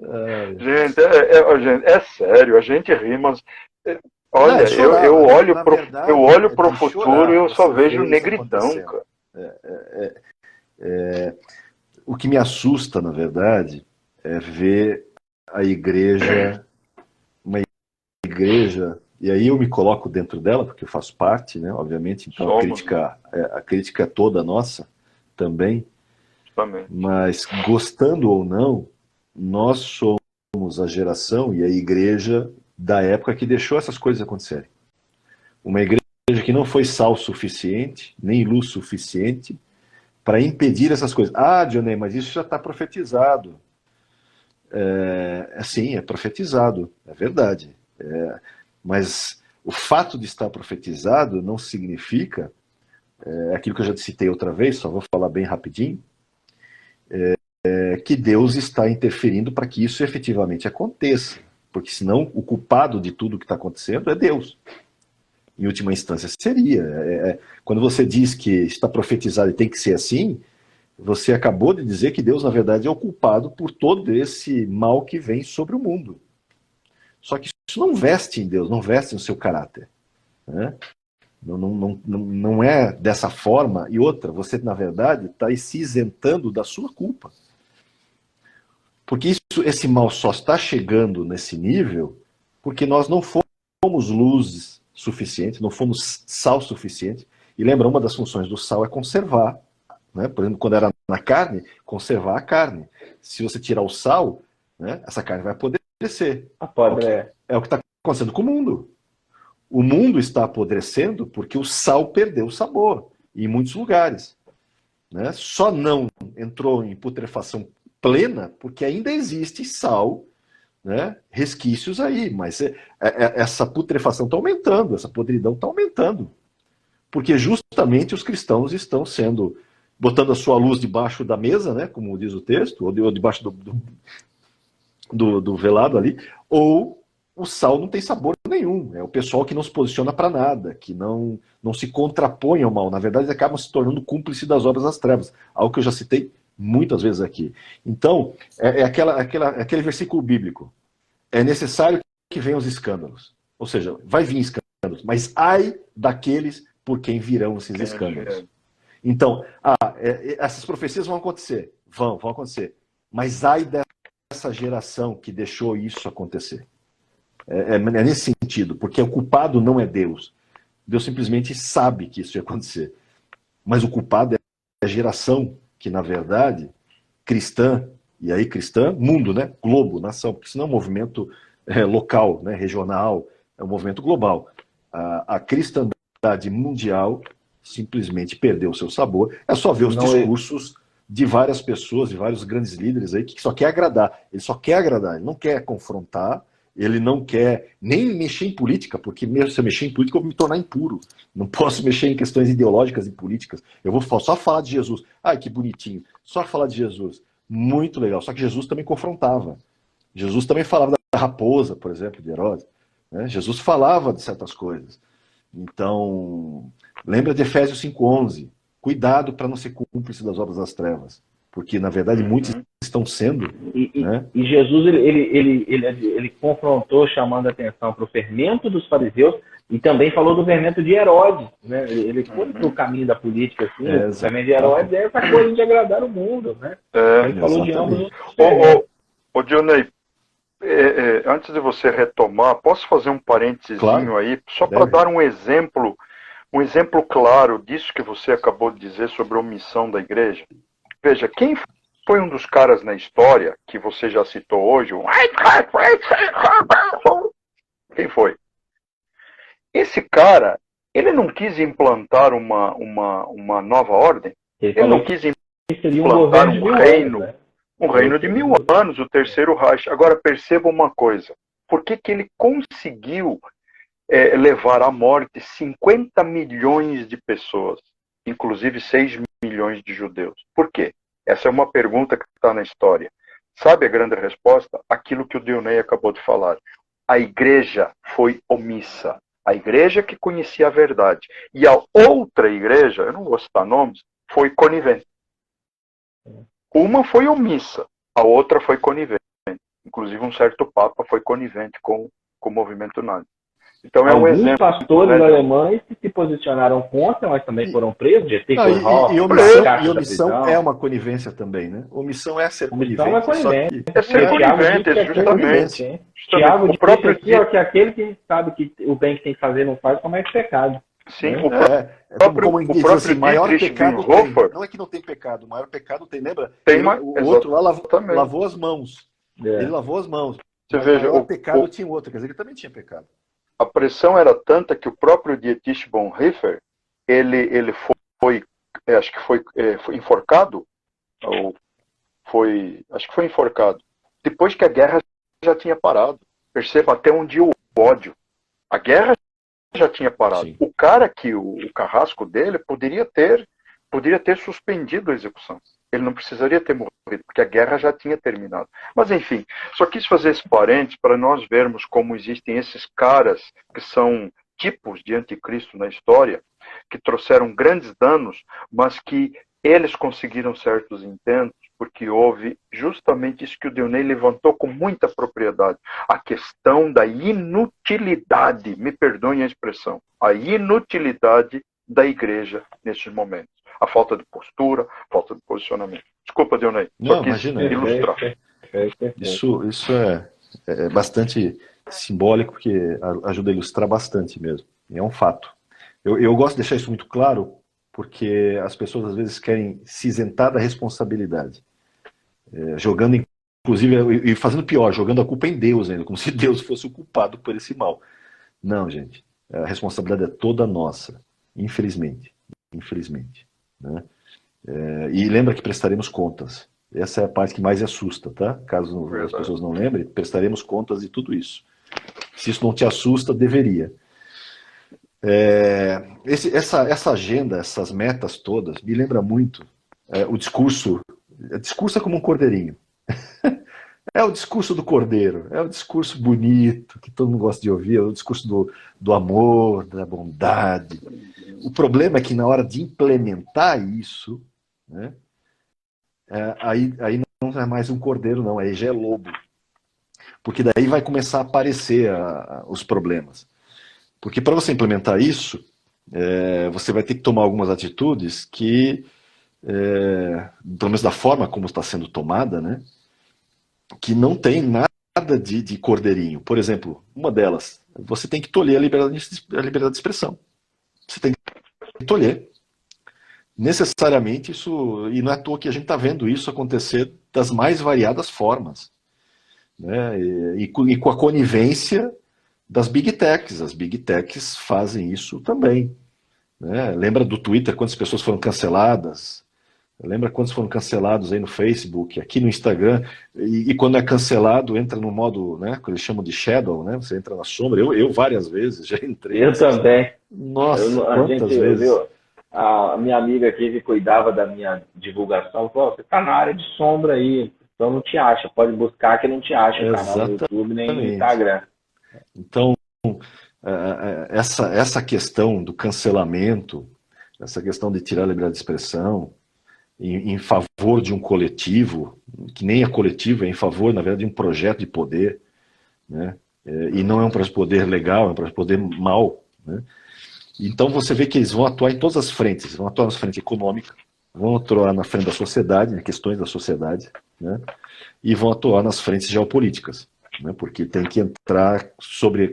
Ai. Gente, é sério, a gente ri, mas Não, é olha, chorar. Na eu verdade, olho é pro de futuro e chorar eu só você vejo ver isso negridão, acontecendo. cara. O que me assusta, na verdade, é ver a igreja, uma igreja, e aí eu me coloco dentro dela, porque eu faço parte, né, obviamente, então Somos, né? a crítica é toda nossa também, Justamente. mas gostando ou não, nós somos a geração e a igreja da época que deixou essas coisas acontecerem. Uma igreja que não foi sal suficiente, nem luz suficiente, para impedir essas coisas. Ah, Dionei, mas isso já está profetizado. Sim, é profetizado, é verdade. Mas o fato de estar profetizado não significa, é aquilo que eu já citei outra vez, só vou falar bem rapidinho, que Deus está interferindo para que isso efetivamente aconteça. Porque senão o culpado de tudo que está acontecendo é Deus. Em última instância seria. Quando você diz que está profetizado e tem que ser assim, você acabou de dizer que Deus, na verdade, é o culpado por todo esse mal que vem sobre o mundo. Só que isso não veste em Deus, não veste no seu caráter. Né? Não é dessa forma. E outra, você, na verdade, está se isentando da sua culpa. Porque esse mal só está chegando nesse nível porque nós não fomos luz suficiente, não fomos sal suficiente. E lembra, uma das funções do sal é conservar. Né? Por exemplo, quando era na carne, conservar a carne. Se você tirar o sal, né, essa carne vai apodrecer. Apodrece. É o que está acontecendo com o mundo. O mundo está apodrecendo porque o sal perdeu o sabor em muitos lugares. Né? Só não entrou em putrefação plena porque ainda existe sal, né, resquícios aí, mas essa putrefação está aumentando, essa podridão está aumentando, porque justamente os cristãos estão sendo, botando a sua luz debaixo da mesa, né, como diz o texto, ou debaixo do velado ali, ou o sal não tem sabor nenhum. É o pessoal que não se posiciona para nada, que não se contrapõe ao mal. Na verdade, eles acabam se tornando cúmplice das obras das trevas. Algo que eu já citei muitas vezes aqui. Então, aquele versículo bíblico. É necessário que venham os escândalos. Ou seja, vai vir escândalos, mas ai daqueles por quem virão esses Quem eles escândalos. vieram. Então, essas profecias vão acontecer. Vão acontecer. Mas ai dessa geração que deixou isso acontecer. É nesse sentido, porque o culpado não é Deus. Deus simplesmente sabe que isso ia acontecer. Mas o culpado é a geração que, na verdade, cristã, e aí cristã, mundo, né? Globo, nação, porque senão é um movimento local, né? Regional, é um movimento global. A cristandade mundial simplesmente perdeu o seu sabor. É só ver os Não, discursos de várias pessoas, de vários grandes líderes aí, que só quer agradar. Ele só quer agradar, ele não quer confrontar, ele não quer nem mexer em política, porque mesmo se eu mexer em política, eu vou me tornar impuro. Não posso mexer em questões ideológicas e políticas. Eu vou só falar de Jesus. Ai, que bonitinho. Só falar de Jesus. Muito legal. Só que Jesus também confrontava. Jesus também falava da raposa, por exemplo, de Herodes. Né? Jesus falava de certas coisas. Então, lembra de Efésios 5:11. Cuidado para não ser cúmplice das obras das trevas. Porque, na verdade, muitos Uhum. estão sendo. E, Né? e Jesus ele confrontou, chamando a atenção para o fermento dos fariseus e também falou do fermento de Herodes. Né? Ele foi para o Uhum. caminho da política, assim, o fermento de Exato. Herodes é essa coisa de agradar o mundo. Né? Então É. ele falou de ambos Exatamente. os Ô, fermentos. Dionei, antes de você retomar, posso fazer um Claro, parentezinho aí, só para deve. dar um exemplo claro disso que você acabou de dizer sobre a omissão da igreja? Veja, quem foi um dos caras na história que você já citou hoje? Quem foi? Esse cara, ele não quis implantar uma nova ordem, Ele ele não falou quis que seria um implantar governo de um 1000 anos. reino, Né? um Ele falou reino que de seria 1000 anos, o terceiro Reich. Agora perceba uma coisa, por que ele conseguiu levar à morte 50 milhões de pessoas, inclusive 6 milhões de judeus? Por quê? Essa é uma pergunta que está na história. Sabe a grande resposta? Aquilo que o Dionei acabou de falar. A igreja foi omissa. A igreja que conhecia a verdade. E a outra igreja, eu não vou citar nomes, foi conivente. Uma foi omissa A outra foi conivente. Inclusive, um certo papa foi conivente com o movimento nazi. Então, é um Alguns exemplo. pastores alemães que se posicionaram contra, mas também foram presos. E omissão é uma conivência também, né? Omissão é ser omissão conivente. É conivente. É ser conivente, justamente. Tiago disse aqui que aquele que sabe que o bem que tem que fazer não faz, comete pecado. Sim, né? Como diz assim, maior pecado tem. Não é que não tem pecado, o maior pecado tem, lembra? Tem, o outro lá lavou as mãos. Ele lavou as mãos. Você veja, o maior pecado tinha outro, quer dizer, ele também tinha pecado. A pressão era tanta que o próprio Dietrich Bonhoeffer, ele foi, acho que foi enforcado, ou acho que foi enforcado, depois que a guerra já tinha parado. Perceba até onde o ódio. A guerra já tinha parado. Sim. O cara que, o carrasco dele, poderia ter suspendido a execução. Ele não precisaria ter morrido, porque a guerra já tinha terminado. Mas, enfim, só quis fazer esse parênteses para nós vermos como existem esses caras que são tipos de anticristo na história, que trouxeram grandes danos, mas que eles conseguiram certos intentos, porque houve justamente isso que o Dionei levantou com muita propriedade, a questão da inutilidade, me perdoem a expressão, a inutilidade da igreja nesses momentos. A falta de postura, a falta de posicionamento. Desculpa, Dionei, só quis ilustrar. Isso é bastante simbólico, porque ajuda a ilustrar bastante mesmo. É um fato. Eu gosto de deixar isso muito claro, porque as pessoas às vezes querem se isentar da responsabilidade. Jogando, inclusive, e fazendo pior, jogando a culpa em Deus ainda, como se Deus fosse o culpado por esse mal. Não, gente. A responsabilidade é toda nossa. Infelizmente. Né? E lembra que prestaremos contas. Essa é a parte que mais assusta, tá? Caso as pessoas não lembrem, prestaremos contas de tudo isso. Se isso não te assusta, deveria. Essa agenda, essas metas todas, me lembra muito o discurso. O discurso é como um cordeirinho. É o discurso do cordeiro, é o discurso bonito, que todo mundo gosta de ouvir, é o discurso do amor, da bondade. O problema é que na hora de implementar isso, né, aí não é mais um cordeiro, não, aí já é lobo. Porque daí vai começar a aparecer os problemas. Porque para você implementar isso, você vai ter que tomar algumas atitudes que, pelo menos da forma como está sendo tomada, né, que não tem nada de cordeirinho. Por exemplo, uma delas, você tem que tolher a liberdade de expressão. Você tem que tolher. Necessariamente isso, e não é à toa que a gente está vendo isso acontecer das mais variadas formas. Né? E com a conivência das Big Techs. As Big Techs fazem isso também. Né? Lembra do Twitter, quantas pessoas foram canceladas? Lembra quantos foram cancelados aí no Facebook, aqui no Instagram, e quando é cancelado, entra no modo, né, que eles chamam de shadow, né, você entra na sombra, eu várias vezes já entrei. Eu também. Nossa, quantas vezes. A minha amiga aqui que cuidava da minha divulgação falou, você tá na área de sombra aí, então não te acha, pode buscar que não te acha, canal no YouTube nem no Instagram. Então, essa questão do cancelamento, essa questão de tirar a liberdade de expressão, em favor de um coletivo, que nem é coletivo, é em favor, na verdade, de um projeto de poder, né? E não é um projeto de poder legal, é um projeto de poder mau. Né? Então você vê que eles vão atuar em todas as frentes, vão atuar na frente econômica, vão atuar na frente da sociedade, né, questões da sociedade, né? E vão atuar nas frentes geopolíticas, né? Porque tem que entrar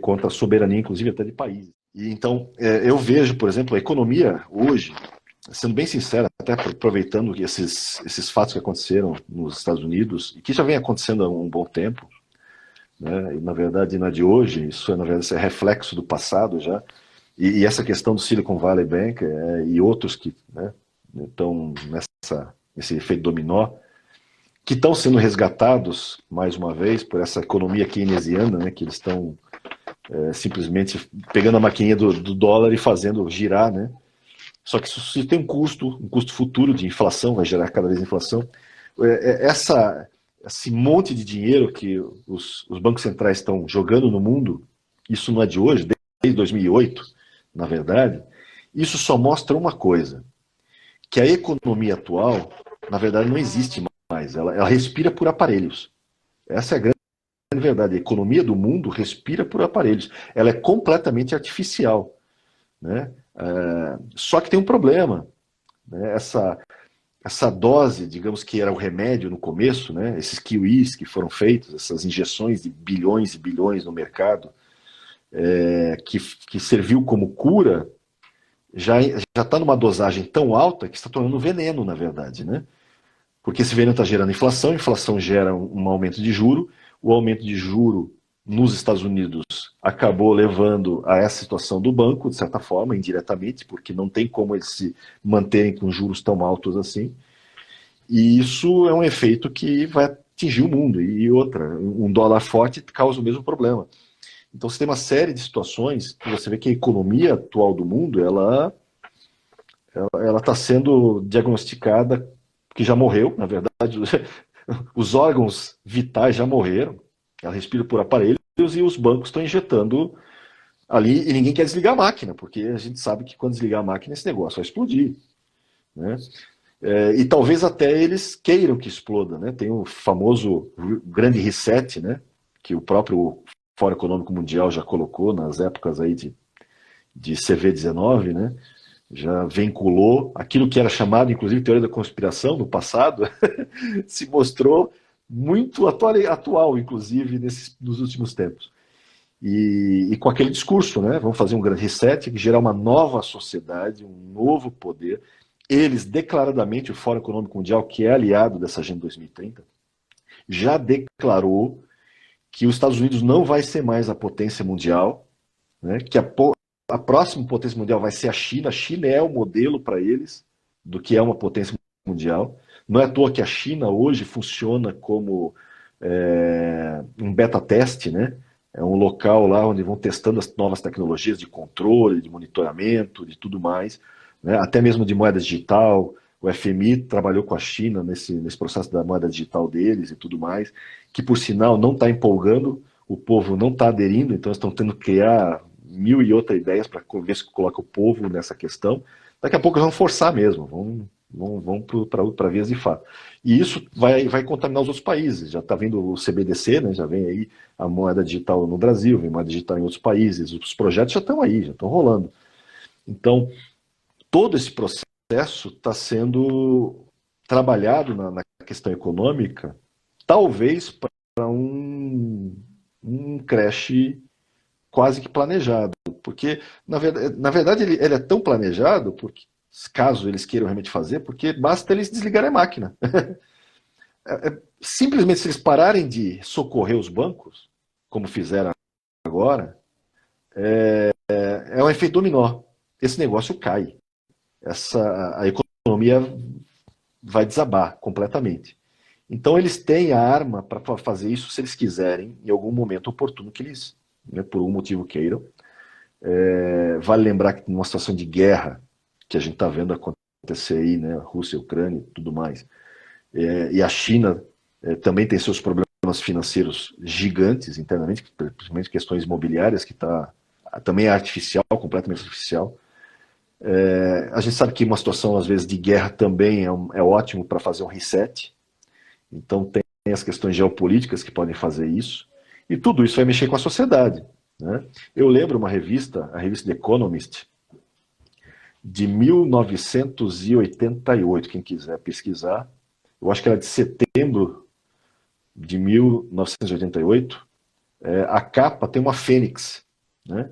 contra a soberania, inclusive até de países. E então, eu vejo, por exemplo, a economia hoje, sendo bem sincero, até aproveitando esses fatos que aconteceram nos Estados Unidos, e que já vem acontecendo há um bom tempo, né, e na verdade não é de hoje, isso na verdade é reflexo do passado já, e essa questão do Silicon Valley Bank e outros que, né, estão nesse efeito dominó, que estão sendo resgatados, mais uma vez, por essa economia keynesiana, né, que eles estão simplesmente pegando a maquininha do dólar e fazendo girar, né? Só que isso tem um custo futuro de inflação, vai gerar cada vez inflação. Esse monte de dinheiro que os bancos centrais estão jogando no mundo, isso não é de hoje, desde 2008, na verdade, isso só mostra uma coisa, que a economia atual, na verdade, não existe mais. mais. Ela respira por aparelhos. Essa é a grande verdade. A economia do mundo respira por aparelhos. Ela é completamente artificial, né? Só que tem um problema, né? Essa dose, digamos que era o remédio no começo, né? Esses kiwis que foram feitos, essas injeções de bilhões e bilhões no mercado, que serviu como cura, já está numa dosagem tão alta que está tornando veneno, na verdade, né? Porque esse veneno está gerando inflação, a inflação gera um aumento de juro, o aumento de juro nos Estados Unidos acabou levando a essa situação do banco, de certa forma, indiretamente, porque não tem como eles se manterem com juros tão altos assim. E isso é um efeito que vai atingir o mundo. E outra, um dólar forte causa o mesmo problema. Então você tem uma série de situações que você vê que a economia atual do mundo, ela está sendo diagnosticada que já morreu, na verdade, os órgãos vitais já morreram, ela respira por aparelhos e os bancos estão injetando ali, e ninguém quer desligar a máquina, porque a gente sabe que quando desligar a máquina esse negócio vai explodir, né? E talvez até eles queiram que exploda, né? Tem o famoso grande reset, né? Que o próprio Fórum Econômico Mundial já colocou nas épocas aí de CV19, né? Já vinculou aquilo que era chamado, inclusive, teoria da conspiração no passado, se mostrou muito atual, inclusive, nos últimos tempos. E com aquele discurso, né? Vamos fazer um grande reset, gerar uma nova sociedade, um novo poder. Eles, declaradamente, o Fórum Econômico Mundial, que é aliado dessa Agenda 2030, já declarou que os Estados Unidos não vai ser mais a potência mundial, né? Que a próxima potência mundial vai ser a China. A China é o modelo para eles do que é uma potência mundial. Não é à toa que a China hoje funciona como um beta-teste, né? É um local lá onde vão testando as novas tecnologias de controle, de monitoramento, de tudo mais, né? Até mesmo de moeda digital. O FMI trabalhou com a China nesse processo da moeda digital deles e tudo mais, que por sinal não está empolgando, o povo não está aderindo, então estão tendo que criar mil e outra ideias para ver se coloca o povo nessa questão. Daqui a pouco eles vão forçar mesmo, vão para vias de fato. E isso vai contaminar os outros países. Já está vindo o CBDC, né? Já vem aí a moeda digital no Brasil, vem moeda digital em outros países, os projetos já estão aí, já estão rolando. Então, todo esse processo está sendo trabalhado na questão econômica, talvez para um crash quase que planejado, porque na verdade ele é tão planejado, porque caso eles queiram realmente fazer, porque basta eles desligarem a máquina. Simplesmente se eles pararem de socorrer os bancos, como fizeram agora, é um efeito dominó. Esse negócio cai. A economia vai desabar completamente. Então eles têm a arma para fazer isso se eles quiserem, em algum momento oportuno que eles, né, por algum motivo queiram. Vale lembrar que numa situação de guerra que a gente está vendo acontecer aí, né, Rússia, Ucrânia e tudo mais, e a China também tem seus problemas financeiros gigantes internamente, principalmente questões imobiliárias, que também é artificial, completamente artificial. A gente sabe que uma situação, às vezes, de guerra também é ótimo para fazer um reset. Então tem as questões geopolíticas que podem fazer isso. E tudo isso vai mexer com a sociedade, né? Eu lembro uma revista, a revista The Economist, de 1988, quem quiser pesquisar. Eu acho que era de setembro de 1988. A capa tem uma fênix, né?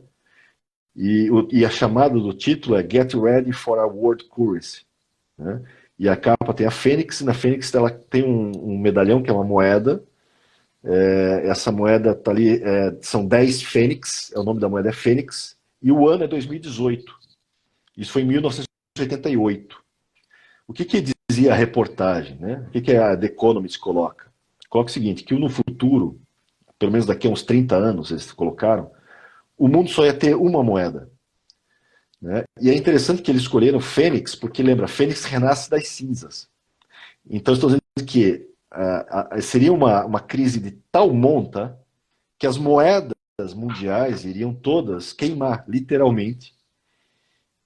E a chamada do título é Get Ready for a World Currency, né? E a capa tem a fênix, e na fênix ela tem um medalhão que é uma moeda. Essa moeda tá ali, são 10 fênix, o nome da moeda é Fênix, e o ano é 2018. Isso foi em 1988. O que dizia a reportagem, né? O que a The Economist coloca? Coloca o seguinte, que no futuro, pelo menos daqui a uns 30 anos, eles colocaram, o mundo só ia ter uma moeda, né? E é interessante que eles escolheram Fênix, porque lembra, Fênix renasce das cinzas. Então estou dizendo que seria uma crise de tal monta que as moedas mundiais iriam todas queimar, literalmente,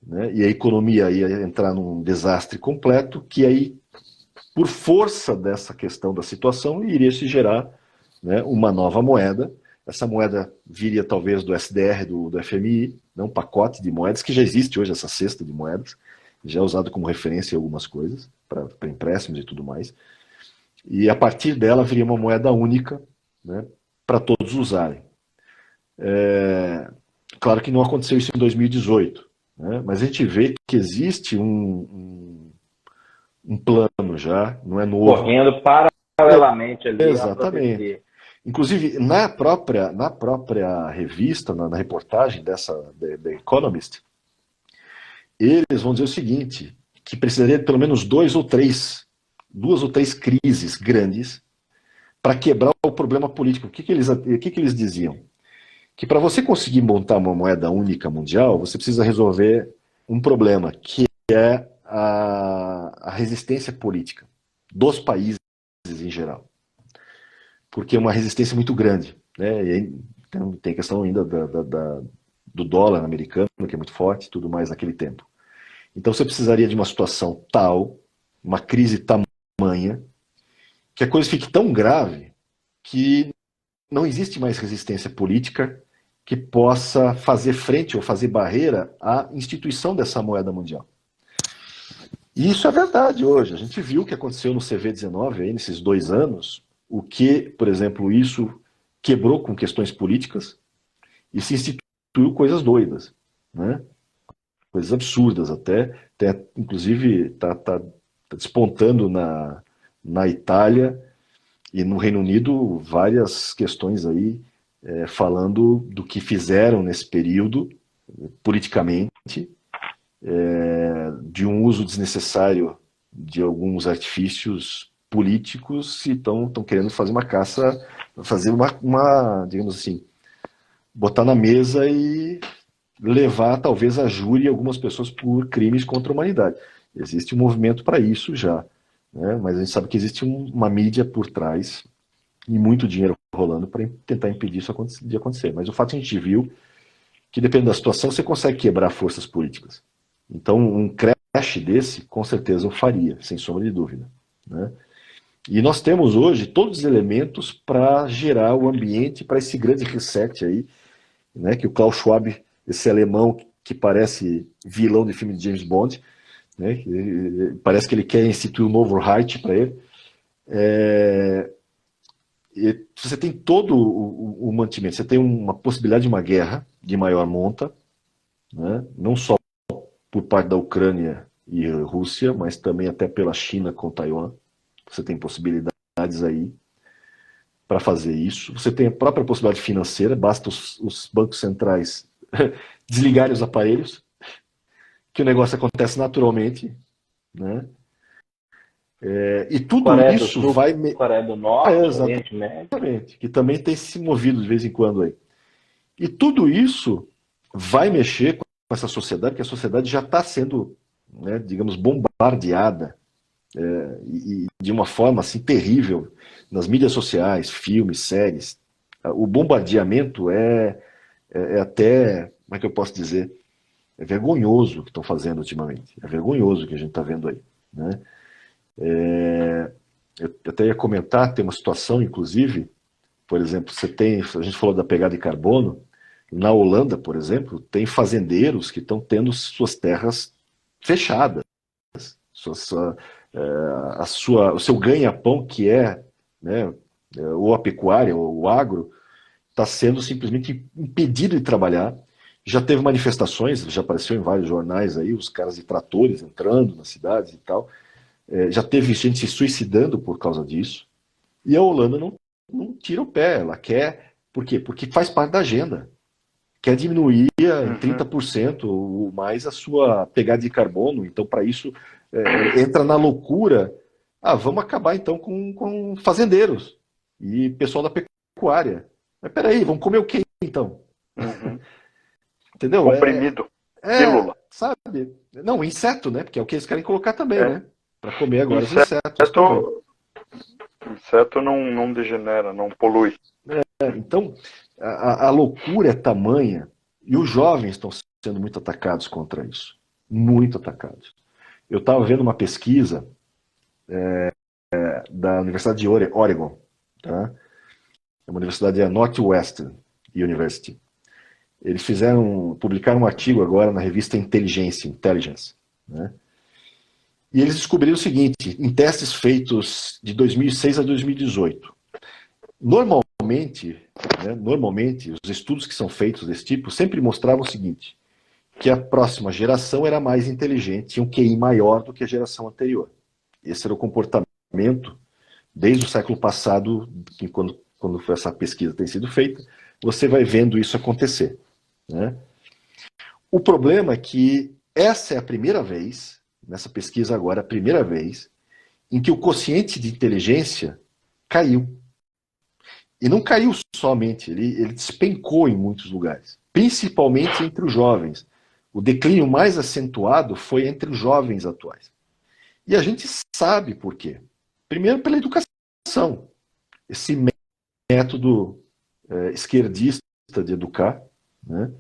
né? E a economia ia entrar num desastre completo, que aí por força dessa questão da situação, iria se gerar, né, uma nova moeda. Essa moeda viria talvez do SDR, do FMI, né, um pacote de moedas, que já existe hoje, essa cesta de moedas, já é usado como referência em algumas coisas, para empréstimos e tudo mais. E a partir dela viria uma moeda única, né, para todos usarem. Claro que não aconteceu isso em 2018, né, mas a gente vê que existe um plano já, não é novo. Correndo paralelamente ali a Exatamente. acontecer. Inclusive, na própria revista, na reportagem dessa The Economist, eles vão dizer o seguinte, que precisaria de pelo menos duas ou três crises grandes para quebrar o problema político. O que eles diziam? Que para você conseguir montar uma moeda única mundial, você precisa resolver um problema, que é a resistência política dos países em geral. Porque é uma resistência muito grande, né? E aí tem a questão ainda do dólar americano, que é muito forte e tudo mais naquele tempo. Então você precisaria de uma situação tal, uma crise tamanha, que a coisa fique tão grave que não existe mais resistência política que possa fazer frente ou fazer barreira à instituição dessa moeda mundial. E isso é verdade hoje. A gente viu o que aconteceu no CV19 aí, nesses 2 anos, o que, por exemplo, isso quebrou com questões políticas e se instituiu coisas doidas, né? Coisas absurdas até. Inclusive, está despontando na Itália e no Reino Unido várias questões aí falando do que fizeram nesse período, politicamente, de um uso desnecessário de alguns artifícios políticos e estão querendo fazer uma caça, fazer uma, digamos assim, botar na mesa e levar talvez a júri algumas pessoas por crimes contra a humanidade. Existe um movimento para isso já, né? Mas a gente sabe que existe uma mídia por trás e muito dinheiro rolando para tentar impedir isso de acontecer. Mas o fato é que a gente viu que, dependendo da situação, você consegue quebrar forças políticas. Então, um crash desse, com certeza eu faria, sem sombra de dúvida, né? E nós temos hoje todos os elementos para gerar o ambiente para esse grande reset aí, né, que o Klaus Schwab, esse alemão que parece vilão de filme de James Bond, né, parece que ele quer instituir um novo Reich para ele. E você tem todo o mantimento, você tem uma possibilidade de uma guerra de maior monta, né, não só por parte da Ucrânia e Rússia, mas também até pela China com Taiwan. Você tem possibilidades aí para fazer isso. Você tem a própria possibilidade financeira, basta os bancos centrais desligarem os aparelhos, que o negócio acontece naturalmente, né? E tudo Coreia isso do Sul, vai... Coreia do Norte, Oriente Médio. Exatamente, que também tem se movido de vez em quando aí. E tudo isso vai mexer com essa sociedade, que a sociedade já está sendo, né, digamos, bombardeada e de uma forma assim terrível nas mídias sociais, filmes, séries. O bombardeamento é até, como é que eu posso dizer, é vergonhoso o que estão fazendo ultimamente. É vergonhoso o que a gente está vendo aí, né? Eu até ia comentar, tem uma situação, inclusive, por exemplo, a gente falou da pegada de carbono, na Holanda, por exemplo, tem fazendeiros que estão tendo suas terras fechadas, o seu ganha-pão, que é, né, ou a pecuária, ou o agro, está sendo simplesmente impedido de trabalhar. Já teve manifestações, já apareceu em vários jornais aí, os caras de tratores entrando nas cidades e tal. Já teve gente se suicidando por causa disso. E a Holanda não tira o pé, ela quer... Por quê? Porque faz parte da agenda. Quer diminuir em 30% ou mais a sua pegada de carbono. Então, para isso, entra na loucura. Vamos acabar então com fazendeiros e pessoal da pecuária. Mas peraí, vamos comer o quê então? Entendeu? Comprimido, pílula. Sabe? Não, inseto, né? Porque é o que eles querem colocar também, né? Para comer agora os insetos. Inseto não degenera, não polui. Então, a loucura é tamanha e os jovens estão sendo muito atacados contra isso. Muito atacados. Eu estava vendo uma pesquisa da Universidade de Oregon, tá? É uma universidade, a Northwestern University. Eles publicaram um artigo agora na revista Intelligence, né? E eles descobriram o seguinte, em testes feitos de 2006 a 2018. Normalmente, os estudos que são feitos desse tipo sempre mostravam o seguinte, que a próxima geração era mais inteligente, tinha um QI maior do que a geração anterior. Esse era o comportamento desde o século passado, quando essa pesquisa tem sido feita, você vai vendo isso acontecer, né? O problema é que essa é a primeira vez, nessa pesquisa agora, a primeira vez, em que o quociente de inteligência caiu. E não caiu somente, ele despencou em muitos lugares, principalmente entre os jovens. O declínio mais acentuado foi entre os jovens atuais. E a gente sabe por quê. Primeiro, pela educação. Esse método esquerdista de educar, né,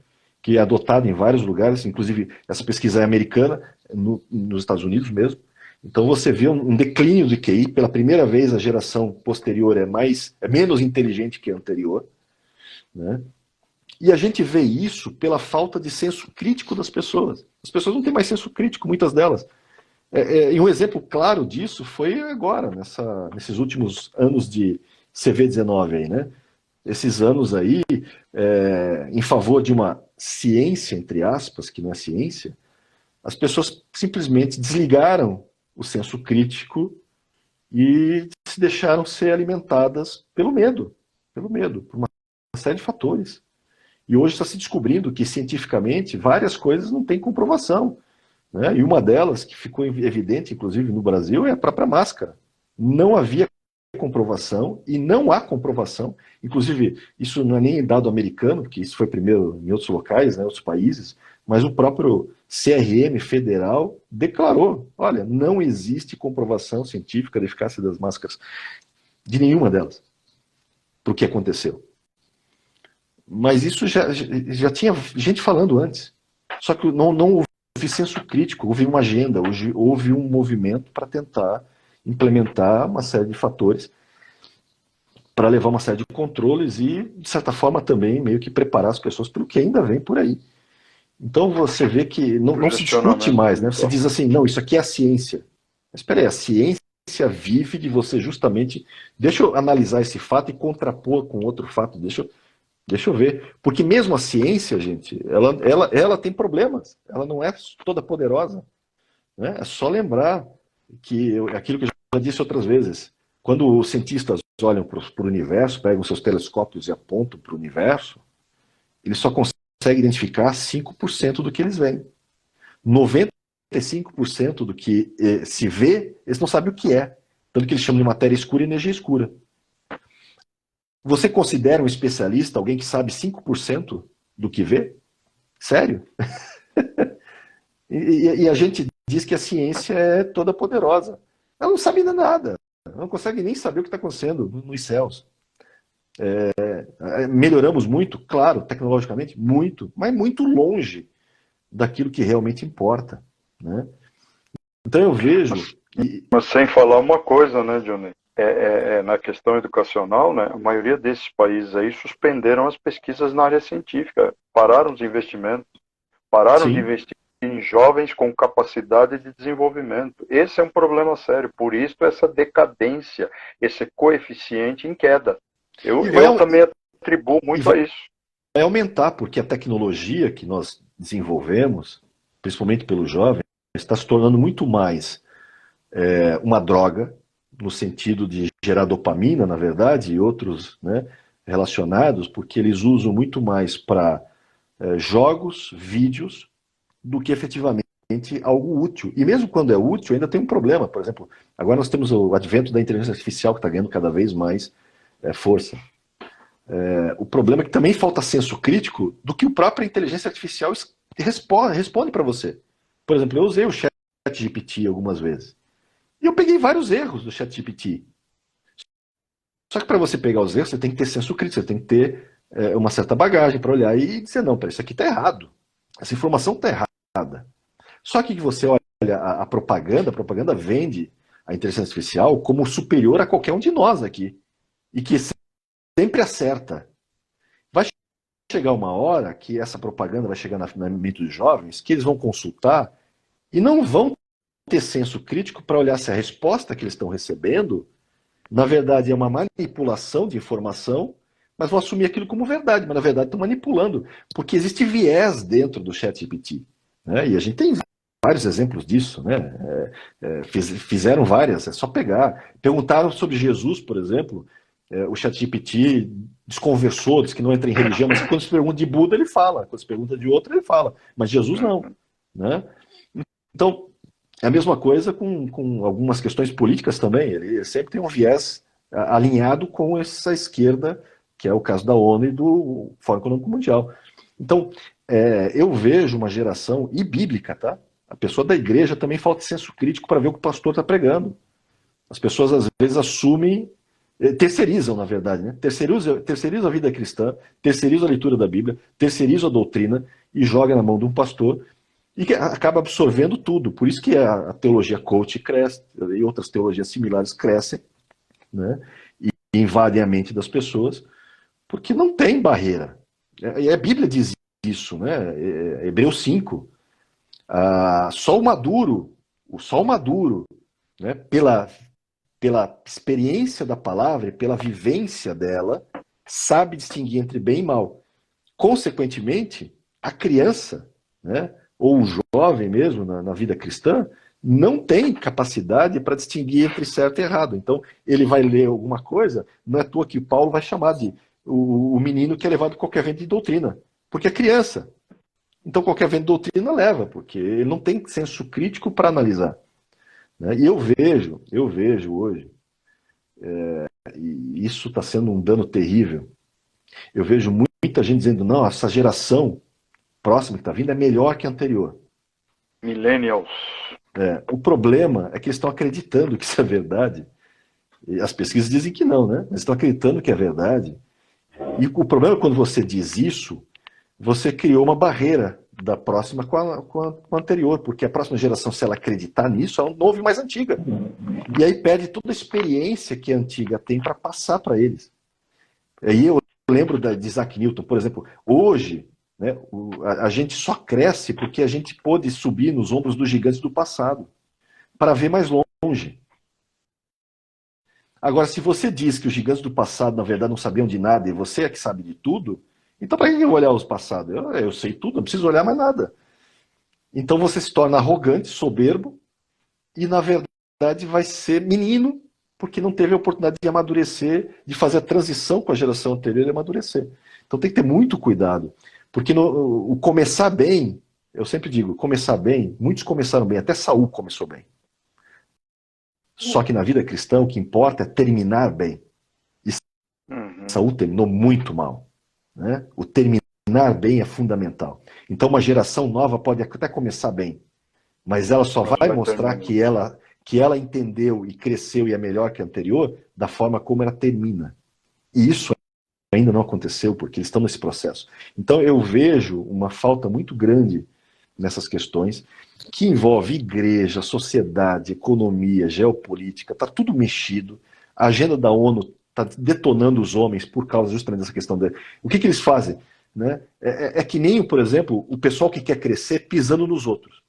que é adotado em vários lugares, inclusive essa pesquisa é americana, nos Estados Unidos mesmo. Então você vê um declínio de QI, pela primeira vez a geração posterior é menos inteligente que a anterior, né? E a gente vê isso pela falta de senso crítico das pessoas. As pessoas não têm mais senso crítico, muitas delas. E um exemplo claro disso foi agora, nesses últimos anos de CV19 aí, né? Esses anos aí, em favor de uma ciência, entre aspas, que não é ciência, as pessoas simplesmente desligaram o senso crítico e se deixaram ser alimentadas pelo medo, por uma série de fatores. E hoje está se descobrindo que, cientificamente, várias coisas não têm comprovação, né? E uma delas, que ficou evidente, inclusive no Brasil, é a própria máscara. Não havia comprovação, e não há comprovação, inclusive isso não é nem dado americano, porque isso foi primeiro em outros locais, né, outros países, mas o próprio CRM federal declarou, olha, não existe comprovação científica da eficácia das máscaras, de nenhuma delas, para o que aconteceu. Mas isso já tinha gente falando antes, só que não houve senso crítico, houve uma agenda, houve um movimento para tentar implementar uma série de fatores para levar uma série de controles e, de certa forma, também meio que preparar as pessoas para o que ainda vem por aí. Então você vê que não se discute mais, né? Você diz assim, não, isso aqui é a ciência. Mas espera aí, a ciência vive de você justamente... Deixa eu analisar esse fato e contrapor com outro fato, deixa eu ver. Porque mesmo a ciência, gente, ela tem problemas. Ela não é toda poderosa, né? É só lembrar que aquilo que eu já disse outras vezes, quando os cientistas olham para o universo, pegam seus telescópios e apontam para o universo, eles só conseguem identificar 5% do que eles veem. 95% do que se vê, eles não sabem o que é. Tanto que eles chamam de matéria escura e energia escura. Você considera um especialista alguém que sabe 5% do que vê? Sério? E a gente diz que a ciência é toda poderosa. Ela não sabe ainda nada. Ela não consegue nem saber o que está acontecendo nos céus. Melhoramos muito, claro, tecnologicamente, muito, mas muito longe daquilo que realmente importa, né? Então eu vejo... Mas sem falar uma coisa, né, Johnny? Na questão educacional, né, a maioria desses países aí suspenderam as pesquisas na área científica, pararam os investimentos, pararam Sim. de investir em jovens com capacidade de desenvolvimento. Esse é um problema sério, por isso essa decadência, esse coeficiente em queda. Eu também atribuo muito a isso. Vai aumentar, porque a tecnologia que nós desenvolvemos, principalmente pelos jovens, está se tornando muito mais uma droga, no sentido de gerar dopamina, na verdade, e outros, né, relacionados, porque eles usam muito mais para jogos, vídeos, do que efetivamente algo útil. E mesmo quando é útil, ainda tem um problema. Por exemplo, agora nós temos o advento da inteligência artificial, que está ganhando cada vez mais força. O problema é que também falta senso crítico do que a própria inteligência artificial responde para você. Por exemplo, eu usei o ChatGPT algumas vezes. E eu peguei vários erros do ChatGPT. Só que para você pegar os erros, você tem que ter senso crítico, você tem que ter uma certa bagagem para olhar e dizer, não, peraí, isso aqui está errado. Essa informação está errada. Só que você olha a propaganda vende a inteligência artificial como superior a qualquer um de nós aqui. E que sempre acerta. Vai chegar uma hora que essa propaganda vai chegar na mente dos jovens, que eles vão consultar e não vão ter senso crítico para olhar se a resposta que eles estão recebendo, na verdade, é uma manipulação de informação, mas vão assumir aquilo como verdade, mas na verdade estão manipulando, porque existe viés dentro do ChatGPT, né? E a gente tem vários exemplos disso, né? Fizeram várias, é só pegar. Perguntaram sobre Jesus, por exemplo, o ChatGPT desconversou, disse que não entra em religião, mas quando se pergunta de Buda, ele fala, quando se pergunta de outro, ele fala, mas Jesus não, né? Então, é a mesma coisa com algumas questões políticas também. Ele sempre tem um viés alinhado com essa esquerda, que é o caso da ONU e do Fórum Econômico Mundial. Então, eu vejo uma geração, e bíblica, tá? A pessoa da igreja também falta senso crítico para ver o que o pastor está pregando. As pessoas, às vezes, assumem, terceirizam, na verdade, né? Terceirizam a vida cristã, terceirizam a leitura da Bíblia, terceirizam a doutrina e joga na mão de um pastor e que acaba absorvendo tudo. Por isso que a teologia coach cresce e outras teologias similares crescem, né? E invadem a mente das pessoas, porque não tem barreira. E a Bíblia diz isso, né? Hebreus 5. Só o maduro, né? Pela experiência da palavra e pela vivência dela, sabe distinguir entre bem e mal. Consequentemente, a criança, né? Ou o jovem mesmo, na vida cristã, não tem capacidade para distinguir entre certo e errado. Então, ele vai ler alguma coisa, não é à toa que Paulo vai chamar de o menino que é levado qualquer vento de doutrina, porque é criança. Então, qualquer vento de doutrina leva, porque ele não tem senso crítico para analisar, né? E eu vejo hoje, e isso está sendo um dano terrível, eu vejo muita gente dizendo, não, essa geração próxima que está vindo é melhor que a anterior. Millennials. O problema é que eles estão acreditando que isso é verdade. E as pesquisas dizem que não, né? Eles estão acreditando que é verdade. E o problema é quando você diz isso, você criou uma barreira da próxima com a anterior, porque a próxima geração, se ela acreditar nisso, ela não ouve mais a antiga. E aí perde toda a experiência que a antiga tem para passar para eles. Aí eu lembro de Isaac Newton, por exemplo, hoje, né, a gente só cresce porque a gente pôde subir nos ombros dos gigantes do passado, para ver mais longe. Agora, se você diz que os gigantes do passado, na verdade, não sabiam de nada e você é que sabe de tudo, então para que eu olhar os passados? Eu sei tudo, não preciso olhar mais nada. Então você se torna arrogante, soberbo, e na verdade vai ser menino, porque não teve a oportunidade de amadurecer, de fazer a transição com a geração anterior e amadurecer. Então tem que ter muito cuidado, porque o começar bem, eu sempre digo, começar bem, muitos começaram bem, até Saul começou bem. Só que na vida cristã o que importa é terminar bem. E Saul terminou muito mal, né? O terminar bem é fundamental. Então uma geração nova pode até começar bem, mas ela só vai mostrar que ela entendeu e cresceu e é melhor que a anterior da forma como ela termina. E isso ainda não aconteceu, porque eles estão nesse processo. Então eu vejo uma falta muito grande nessas questões, que envolve igreja, sociedade, economia, geopolítica, está tudo mexido. A agenda da ONU está detonando os homens por causa justamente dessa questão. O que eles fazem? Né? É que nem, por exemplo, o pessoal que quer crescer pisando nos outros.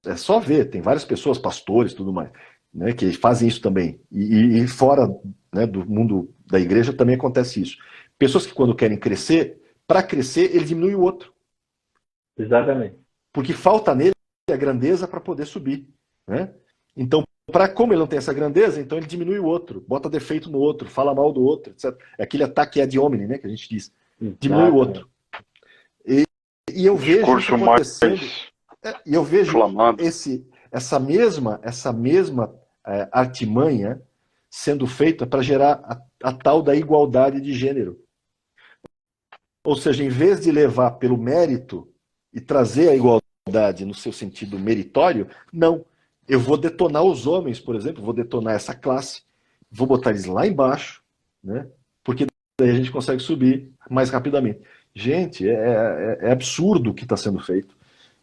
É só ver, tem várias pessoas, pastores, tudo mais, né, que fazem isso também. E fora, né, do mundo da igreja também acontece isso. Pessoas que quando querem crescer, para crescer, ele diminui o outro. Exatamente. Porque falta nele a grandeza para poder subir, né? Então, como ele não tem essa grandeza, então ele diminui o outro, bota defeito no outro, fala mal do outro, etc. É aquele ataque ad hominem, né, que a gente diz. Diminui o outro. E eu vejo isso acontecendo. E eu vejo essa mesma artimanha sendo feita para gerar a tal da igualdade de gênero. Ou seja, em vez de levar pelo mérito e trazer a igualdade no seu sentido meritório, não. Eu vou detonar os homens, por exemplo, vou detonar essa classe, vou botar eles lá embaixo, né? Porque daí a gente consegue subir mais rapidamente. Gente, é absurdo o que está sendo feito.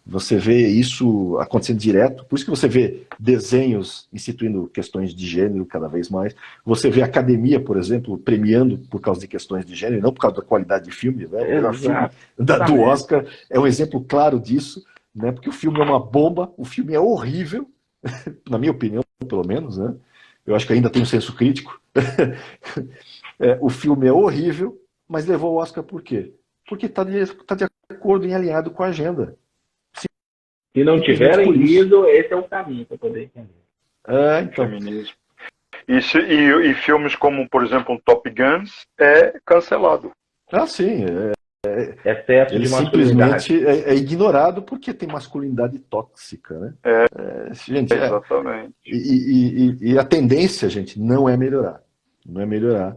Você vê isso acontecendo direto, por isso que você vê desenhos instituindo questões de gênero cada vez mais. Você vê a academia, por exemplo, premiando por causa de questões de gênero, não por causa da qualidade de filme, né? O melhor filme do Oscar é um exemplo claro disso, né? Porque o filme é uma bomba, o filme é horrível, na minha opinião, pelo menos, né? Eu acho que ainda tem um senso crítico. O filme é horrível, mas levou o Oscar por quê? Porque está de acordo e alinhado com a agenda. Se não tiverem lido, esse é o caminho para poder entender. Então. Feminismo. E filmes como, por exemplo, um Top Guns é cancelado. Sim. Excesso ele de masculinidade. simplesmente é ignorado porque tem masculinidade tóxica, né? Gente, exatamente. E a tendência, gente, não é melhorar. Não é melhorar.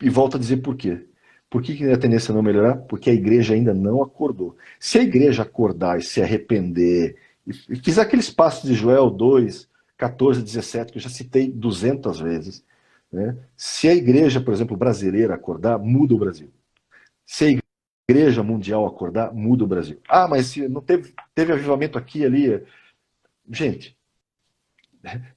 E volto a dizer por quê. Por que a tendência não melhorar? Porque a igreja ainda não acordou. Se a igreja acordar e se arrepender, e fizer aqueles passos de Joel 2, 14, 17, que eu já citei 200 vezes, né? Se a igreja, por exemplo, brasileira acordar, muda o Brasil. Se a igreja mundial acordar, muda o Brasil. Mas se não teve avivamento aqui e ali. Gente,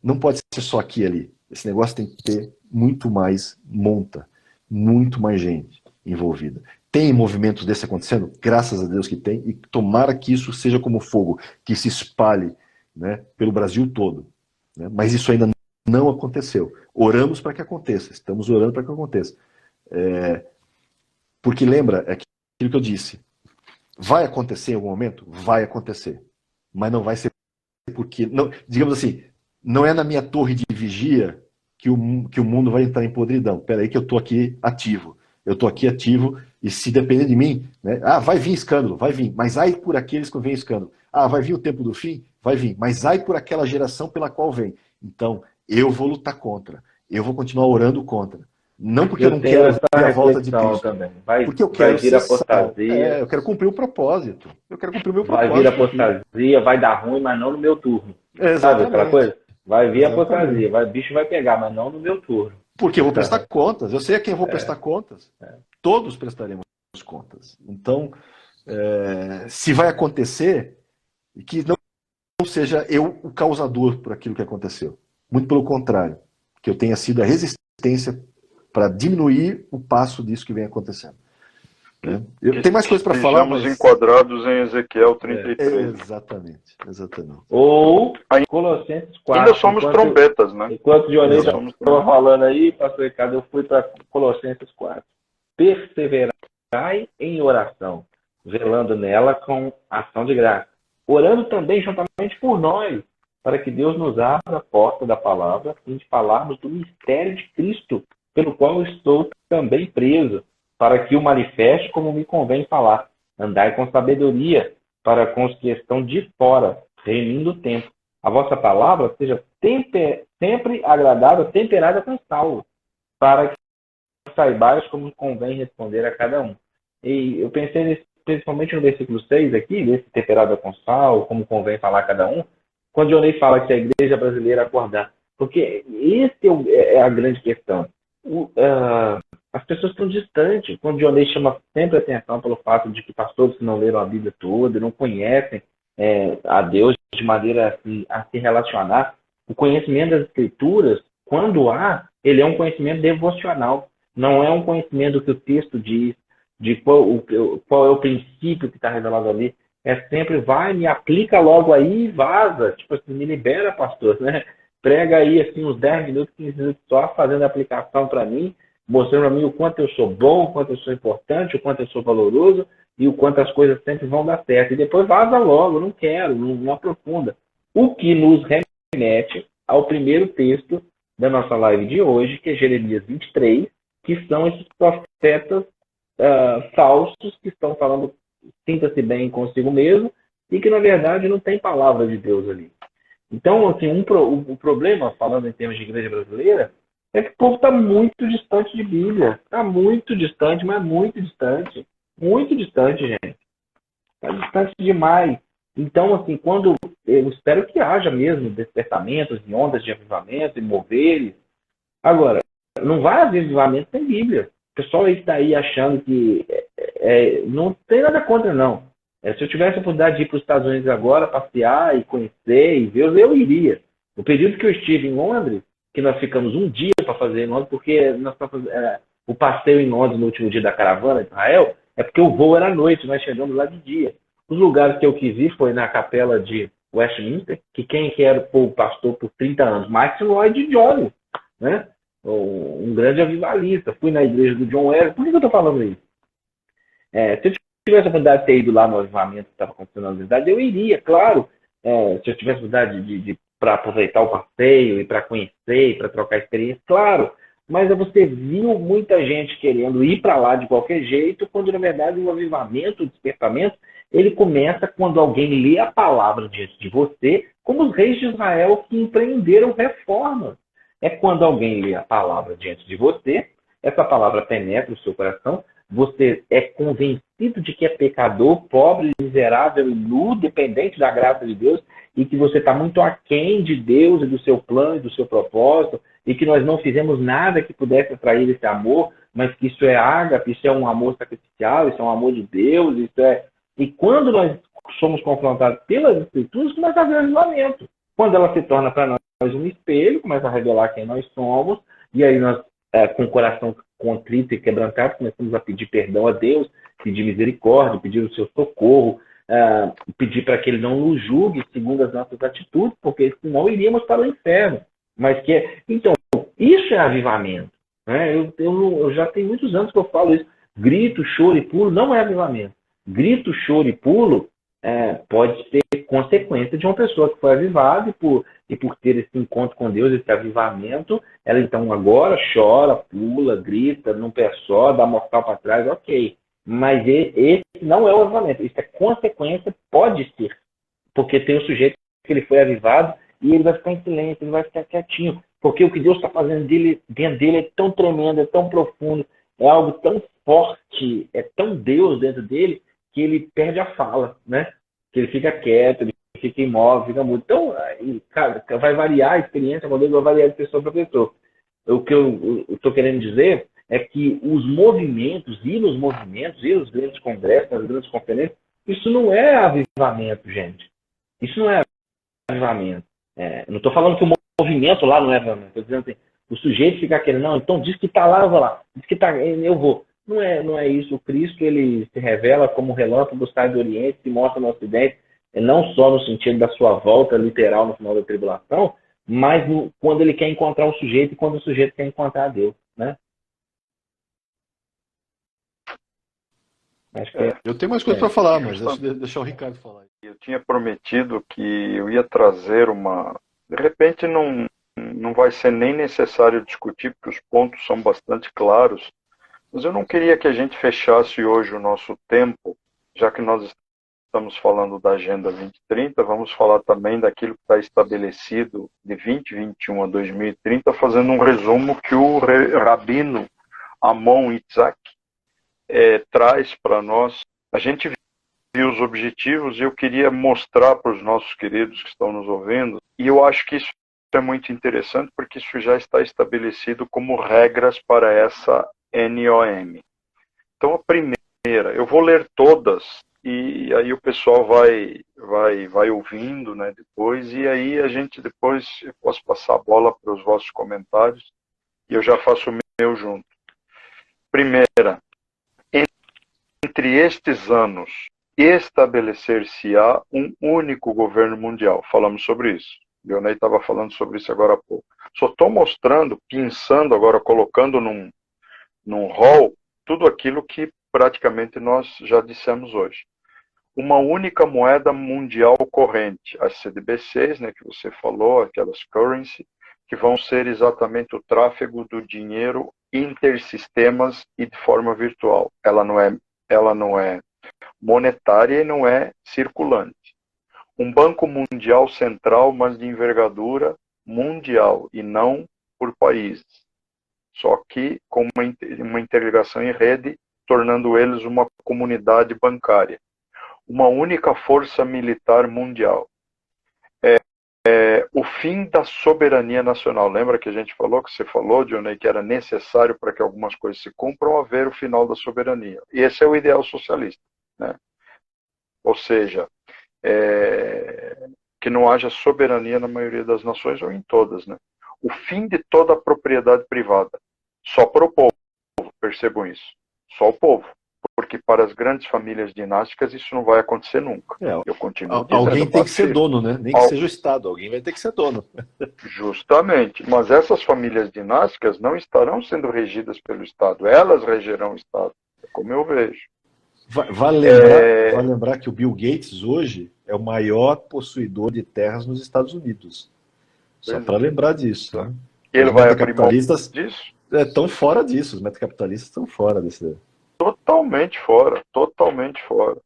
não pode ser só aqui e ali. Esse negócio tem que ter muito mais monta, muito mais gente envolvida. Tem movimentos desse acontecendo? Graças a Deus que tem, e tomara que isso seja como fogo, que se espalhe, né, pelo Brasil todo. Né? Mas isso ainda não aconteceu. Oramos para que aconteça, estamos orando para que aconteça. Porque lembra, é aquilo que eu disse, vai acontecer em algum momento? Vai acontecer. Mas não vai ser porque, não, digamos assim, não é na minha torre de vigia que o mundo vai entrar em podridão. Espera aí que eu estou aqui ativo. Eu estou aqui ativo e se depender de mim, né, vai vir escândalo, vai vir, mas ai por aqueles que vem escândalo. Vai vir o tempo do fim? Vai vir, mas ai por aquela geração pela qual vem. Então, eu vou lutar contra. Eu vou continuar orando contra. Não porque eu não quero ver a volta de Cristo. Também. Porque eu quero vir apostasia. Eu quero cumprir o propósito. Eu quero cumprir o meu propósito. Vai vir apostasia, vai dar ruim, mas não no meu turno. Exatamente. Sabe aquela coisa? Vai vir apostasia, o bicho vai pegar, mas não no meu turno. Porque eu vou prestar contas. Eu sei a quem eu vou prestar contas. Todos prestaremos contas. Então, se vai acontecer, que não seja eu o causador por aquilo que aconteceu. Muito pelo contrário. Que eu tenha sido a resistência para diminuir o passo disso que vem acontecendo. Tem mais coisas para falar, mas... enquadrados em Ezequiel 33. Exatamente. Ou Colossenses 4. Ainda somos trombetas, né? Enquanto o Dionísio estava falando aí, pastor Ricardo, eu fui para Colossenses 4. Perseverai em oração, velando nela com ação de graça. Orando também juntamente por nós, para que Deus nos abra a porta da palavra, a fim de falarmos do mistério de Cristo, pelo qual estou também preso, para que o manifeste como me convém falar. Andai com sabedoria para com os que estão de fora, remindo o tempo. A vossa palavra seja sempre agradável, temperada com sal, para que saibais como convém responder a cada um. E eu pensei principalmente no versículo 6 aqui, desse temperada com sal, como convém falar a cada um, quando o Dionei fala que a igreja brasileira acordar. Porque esse é a grande questão. As pessoas estão distantes. Quando o Dionei chama sempre atenção pelo fato de que pastores que não leram a Bíblia toda, não conhecem a Deus de maneira a se relacionar, o conhecimento das Escrituras, quando ele é um conhecimento devocional. Não é um conhecimento do que o texto diz, de qual é o princípio que está revelado ali. Sempre me aplica logo aí e vaza. Tipo assim, me libera, pastor, né? Prega aí assim, uns 10 minutos, 15 minutos só, fazendo a aplicação para mim, mostrando para mim o quanto eu sou bom, o quanto eu sou importante, o quanto eu sou valoroso e o quanto as coisas sempre vão dar certo. E depois vaza logo, não quero, não aprofunda. O que nos remete ao primeiro texto da nossa live de hoje, que é Jeremias 23, que são esses profetas falsos que estão falando, sinta-se bem consigo mesmo, e que na verdade não tem palavra de Deus ali. Então, assim, o problema, falando em termos de igreja brasileira, é que o povo está muito distante de Bíblia. Está muito distante, mas muito distante. Muito distante, gente. Está distante demais. Então, assim, quando eu espero que haja mesmo despertamentos e ondas de avivamento e moveres. Agora, não vai haver avivamento sem Bíblia. O pessoal está aí achando que não tem nada contra, não. Se eu tivesse a oportunidade de ir para os Estados Unidos agora, passear e conhecer e ver, eu iria. No período que eu estive em Londres, que nós ficamos um dia para fazer em Londres, porque o passeio em Londres no último dia da caravana de Israel, é porque o voo era à noite, nós chegamos lá de dia. Os lugares que eu quis ir foi na capela de Westminster, que quem que era o pastor por 30 anos? Martin Lloyd Jones, né? Um grande avivalista. Fui na igreja do John Wesley. Por que eu estou falando isso? Se eu tivesse a oportunidade de ter ido lá no avivamento que estava acontecendo na universidade, eu iria, claro. Se eu tivesse a oportunidade para aproveitar o passeio e para conhecer, para trocar experiência, claro. Mas você viu muita gente querendo ir para lá de qualquer jeito, quando na verdade o avivamento, o despertamento, ele começa quando alguém lê a palavra diante de você, como os reis de Israel que empreenderam reformas. É quando alguém lê a palavra diante de você, essa palavra penetra o seu coração, você é convencido de que é pecador, pobre, miserável e nu, dependente da graça de Deus, e que você está muito aquém de Deus e do seu plano e do seu propósito, e que nós não fizemos nada que pudesse atrair esse amor, mas que isso é ágape, isso é um amor sacrificial, isso é um amor de Deus, isso é... E quando nós somos confrontados pelas Escrituras, começa a haver um avivamento. Quando ela se torna para nós um espelho, começa a revelar quem nós somos, e aí nós, com o coração contrito e quebrantado, começamos a pedir perdão a Deus, pedir misericórdia, pedir o seu socorro, pedir para que ele não nos julgue segundo as nossas atitudes, porque senão iríamos para o inferno. Então, isso é avivamento. Né? Eu já tenho muitos anos que eu falo isso. Grito, choro e pulo não é avivamento. Grito, choro e pulo pode ser consequência de uma pessoa que foi avivada e por ter esse encontro com Deus, esse avivamento, ela então agora chora, pula, grita, num pé só, dá mortal para trás, ok. Mas esse não é o avivamento. Isso é consequência, pode ser. Porque tem o sujeito que ele foi avivado e ele vai ficar em silêncio, ele vai ficar quietinho. Porque o que Deus está fazendo dentro dele é tão tremendo, é tão profundo, é algo tão forte, é tão Deus dentro dele, que ele perde a fala, né? Que ele fica quieto, ele fica imóvel, fica mudo. Então, cara, vai variar a experiência, vai variar de pessoa para pessoa. O que eu estou querendo dizer é que os movimentos, ir nos grandes congressos, nas grandes conferências, isso não é avivamento, gente. Isso não é avivamento. Não estou falando que o movimento lá não é avivamento. Estou dizendo assim, o sujeito fica querendo, não, então diz que está lá, eu vou lá. Diz que está, eu vou. Não é isso. O Cristo, ele se revela como um relâmpago, sai do Oriente, se mostra no Ocidente, não só no sentido da sua volta literal no final da tribulação, mas quando ele quer encontrar o sujeito e quando o sujeito quer encontrar Deus, né? Acho que eu tenho mais coisa para falar, mas deixa o Ricardo falar. Eu tinha prometido que eu ia trazer de repente não vai ser nem necessário discutir, porque os pontos são bastante claros, mas eu não queria que a gente fechasse hoje o nosso tempo, já que nós estamos falando da Agenda 2030, vamos falar também daquilo que está estabelecido de 2021 a 2030, fazendo um resumo que o rabino Amon Yitzhak traz para nós. A gente viu os objetivos e eu queria mostrar para os nossos queridos que estão nos ouvindo, e eu acho que isso é muito interessante, porque isso já está estabelecido como regras para essa NOM. Então, a primeira, eu vou ler todas, e aí o pessoal vai ouvindo, né, depois, e aí a gente depois, eu posso passar a bola para os vossos comentários, e eu já faço o meu junto. Primeira, entre estes anos, estabelecer-se-á um único governo mundial. Falamos sobre isso. Leonei estava falando sobre isso agora há pouco. Só estou mostrando, pensando agora, colocando num rol, tudo aquilo que praticamente nós já dissemos hoje. Uma única moeda mundial corrente, as CDBCs, né, que você falou, aquelas currency, que vão ser exatamente o tráfego do dinheiro intersistemas e de forma virtual. Ela não é monetária e não é circulante. Um banco mundial central, mas de envergadura mundial e não por países. Só que com uma interligação em rede, tornando eles uma comunidade bancária. Uma única força militar mundial. O fim da soberania nacional. Lembra que a gente falou, que você falou, Johnny, que era necessário para que algumas coisas se cumpram haver o final da soberania. E esse é o ideal socialista, né? ou seja, que não haja soberania na maioria das nações ou em todas, né? O fim de toda a propriedade privada, só para o povo, percebam isso, só o povo, porque para as grandes famílias dinásticas isso não vai acontecer nunca. Eu continuo dizendo. Alguém tem que ser dono, né? Nem que seja o Estado, alguém vai ter que ser dono. Justamente, mas essas famílias dinásticas não estarão sendo regidas pelo Estado, elas regerão o Estado, é como eu vejo. Vale lembrar que o Bill Gates hoje é o maior possuidor de terras nos Estados Unidos. Só para lembrar disso. Né? Ele vai abrir mão disso? Estão fora disso, os metacapitalistas estão fora desse. Totalmente fora, totalmente fora.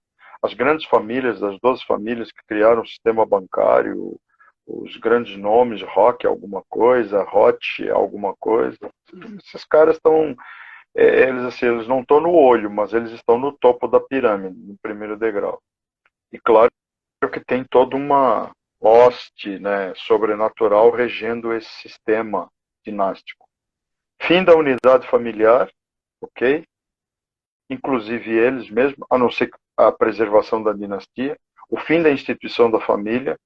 As grandes famílias, as 12 famílias que criaram o sistema bancário, os grandes nomes, Rock alguma coisa, Roth alguma coisa, esses caras estão, eles não estão no olho, mas eles estão no topo da pirâmide, no primeiro degrau. E claro que tem toda uma hoste, né, sobrenatural regendo esse sistema dinástico. Fim da unidade familiar, ok? Inclusive eles mesmos, a não ser a preservação da dinastia, o fim da instituição da família.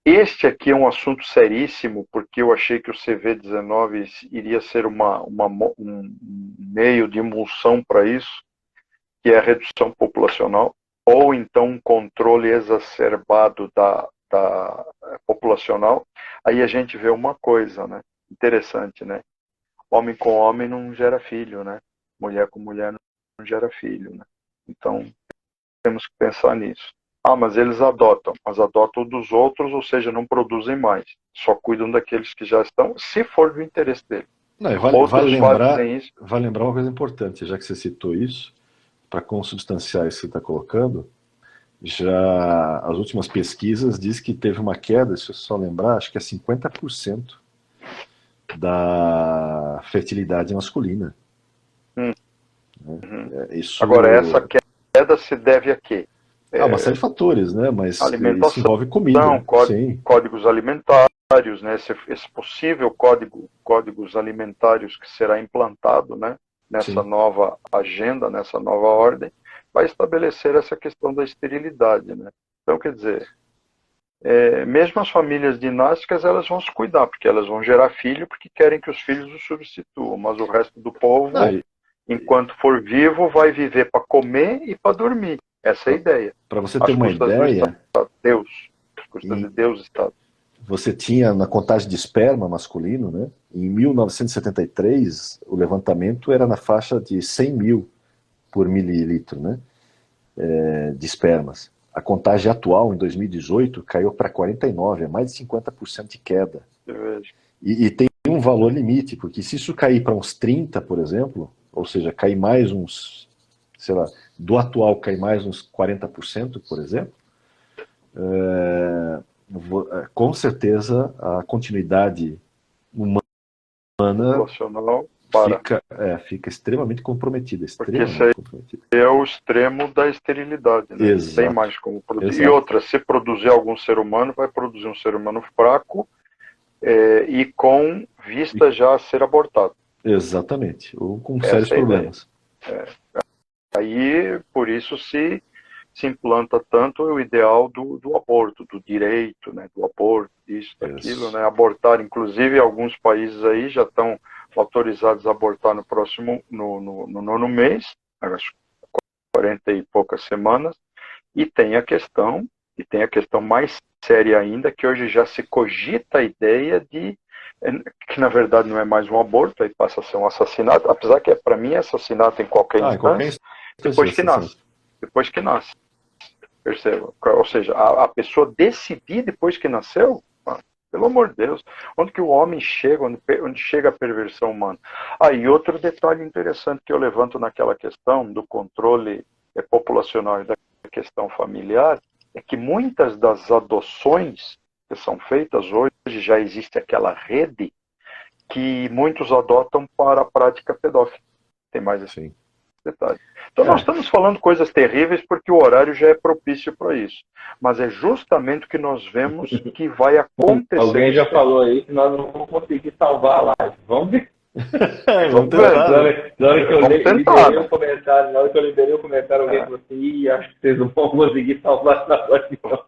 Este aqui é um assunto seríssimo, porque eu achei que o CV19 iria ser um meio de emulsão para isso, que é a redução populacional, ou então um controle exacerbado da populacional. Aí a gente vê uma coisa, né? Interessante, né? Homem com homem não gera filho, né? Mulher com mulher não gera filho, né? Então, temos que pensar nisso. Mas eles adotam, mas adotam dos outros, ou seja, não produzem mais. Só cuidam daqueles que já estão, se for do interesse deles. Vale lembrar uma coisa importante, já que você citou isso, para consubstanciar isso que você está colocando, já as últimas pesquisas dizem que teve uma queda, se eu só lembrar, acho que é 50% da fertilidade masculina. Isso... Agora, essa queda se deve a quê? Uma série de fatores, né? Mas alimentação, isso envolve comida. Códigos alimentares, né? Esse possível códigos alimentares que será implantado, né? Nessa nova agenda, nessa nova ordem, vai estabelecer essa questão da esterilidade, né? Então, quer dizer, mesmo as famílias dinásticas, elas vão se cuidar, porque elas vão gerar filho, porque querem que os filhos os substituam, mas o resto do povo, enquanto for vivo, vai viver para comer e para dormir. Essa é a ideia. Para você ter uma ideia, de Deus, Estado. Você tinha na contagem de esperma masculino, né? Em 1973, o levantamento era na faixa de 100 mil por mililitro, né? De espermas. A contagem atual, em 2018, caiu para 49, é mais de 50% de queda. E tem um valor limite, porque se isso cair para uns 30, por exemplo, ou seja, cair mais uns, sei lá, do atual cair mais uns 40%, por exemplo, com certeza a continuidade humana fica extremamente comprometida. Porque isso aí é o extremo da esterilidade, né? Tem mais como produzir. E outra, se produzir algum ser humano, vai produzir um ser humano fraco e com vista já a ser abortado. Exatamente, ou com sérios problemas. Aí, por isso se implanta tanto o ideal do aborto, do direito, né, do aborto, disso, daquilo, né, abortar, inclusive alguns países aí já estão autorizados a abortar no próximo, no nono mês, acho 40 e poucas semanas, e tem a questão mais séria ainda, que hoje já se cogita a ideia de, que na verdade não é mais um aborto, aí passa a ser um assassinato, apesar que para mim é assassinato em qualquer instância, depois que nasce. Perceba? Ou seja, a pessoa decidir depois que nasceu, pelo amor de Deus, onde que o homem chega, onde chega a perversão humana. E outro detalhe interessante que eu levanto naquela questão do controle populacional e da questão familiar, é que muitas das adoções que são feitas hoje, já existe aquela rede que muitos adotam para a prática pedófila. Tem mais assim. Detalhe. Então nós estamos falando coisas terríveis porque o horário já é propício para isso. Mas é justamente o que nós vemos que vai acontecer. Alguém já falou aí que nós não vamos conseguir salvar a live. Vamos ver. Vamos Vamos ver. tentar, né? Na hora que eu Vamos tentar, liberei né? o comentário, na hora que eu liberei o comentário, alguém falou assim, ih, acho que vocês não vão conseguir salvar essa voz, não.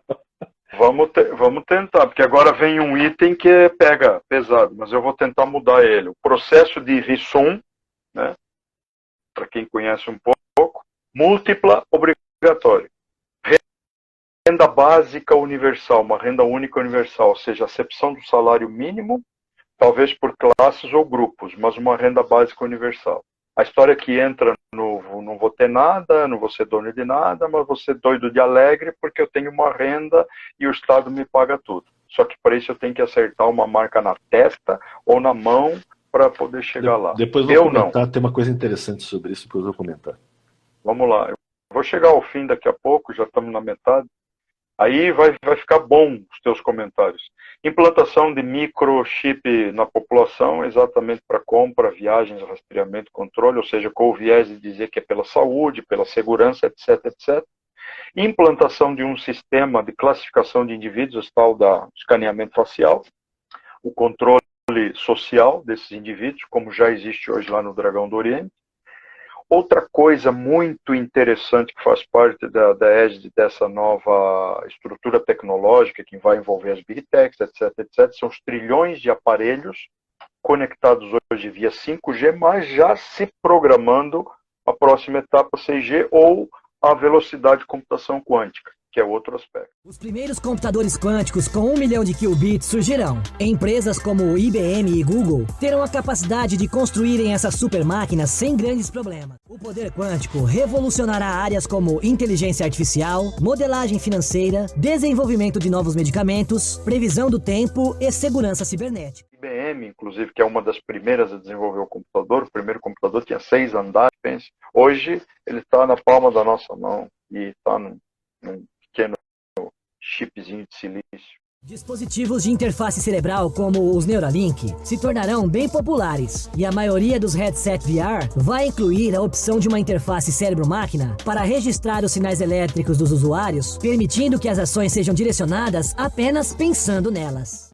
Vamos tentar, porque agora vem um item que pega pesado, mas eu vou tentar mudar ele. O processo de Risson, né? Para quem conhece um pouco, múltipla obrigatória. Renda básica universal, uma renda única universal, ou seja, acepção do salário mínimo, talvez por classes ou grupos, mas uma renda básica universal. A história que entra no não vou ter nada, não vou ser dono de nada, mas vou ser doido de alegre porque eu tenho uma renda e o Estado me paga tudo. Só que para isso eu tenho que acertar uma marca na testa ou na mão para poder chegar lá. Depois vou Eu não. comentar, tem uma coisa interessante sobre isso, depois vou comentar. Vamos lá. Eu vou chegar ao fim daqui a pouco, já estamos na metade. Aí vai ficar bom os teus comentários. Implantação de microchip na população, exatamente para compra, viagens, rastreamento, controle, ou seja, com o viés de dizer que é pela saúde, pela segurança, etc, etc. Implantação de um sistema de classificação de indivíduos, tal da escaneamento facial, o controle social desses indivíduos, como já existe hoje lá no Dragão do Oriente. Outra coisa muito interessante que faz parte da égide dessa nova estrutura tecnológica que vai envolver as Big Techs, etc, etc, são os trilhões de aparelhos conectados hoje via 5G, mas já se programando a próxima etapa 6G ou a velocidade de computação quântica, que é outro aspecto. Os primeiros computadores quânticos com 1 milhão de qubits surgirão. Empresas como IBM e Google terão a capacidade de construírem essas super máquinas sem grandes problemas. O poder quântico revolucionará áreas como inteligência artificial, modelagem financeira, desenvolvimento de novos medicamentos, previsão do tempo e segurança cibernética. IBM, inclusive, que é uma das primeiras a desenvolver o computador, o primeiro computador tinha 6 andares, pense. Hoje ele está na palma da nossa mão e está num pequeno chipzinho de silício. Dispositivos de interface cerebral como os Neuralink se tornarão bem populares e a maioria dos headset VR vai incluir a opção de uma interface cérebro-máquina para registrar os sinais elétricos dos usuários, permitindo que as ações sejam direcionadas apenas pensando nelas.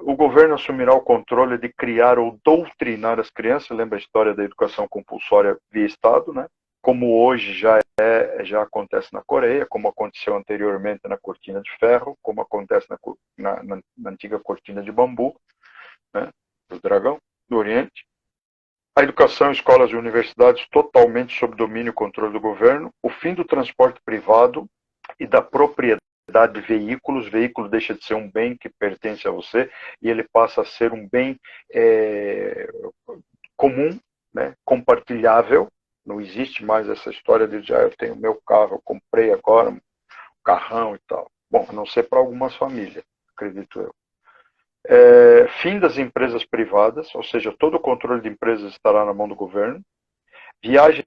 O governo assumirá o controle de criar ou doutrinar as crianças, lembra a história da educação compulsória via Estado, né? Como hoje já acontece na Coreia, como aconteceu anteriormente na Cortina de Ferro, como acontece na antiga Cortina de Bambu, né, do Dragão, do Oriente. A educação, escolas e universidades totalmente sob domínio e controle do governo. O fim do transporte privado e da propriedade de veículos. Veículo deixa de ser um bem que pertence a você e ele passa a ser um bem comum, né, compartilhável. Não existe mais essa história de eu tenho meu carro, eu comprei agora um carrão e tal. Bom, a não ser para algumas famílias, acredito eu. Fim das empresas privadas, ou seja, todo o controle de empresas estará na mão do governo. Viagens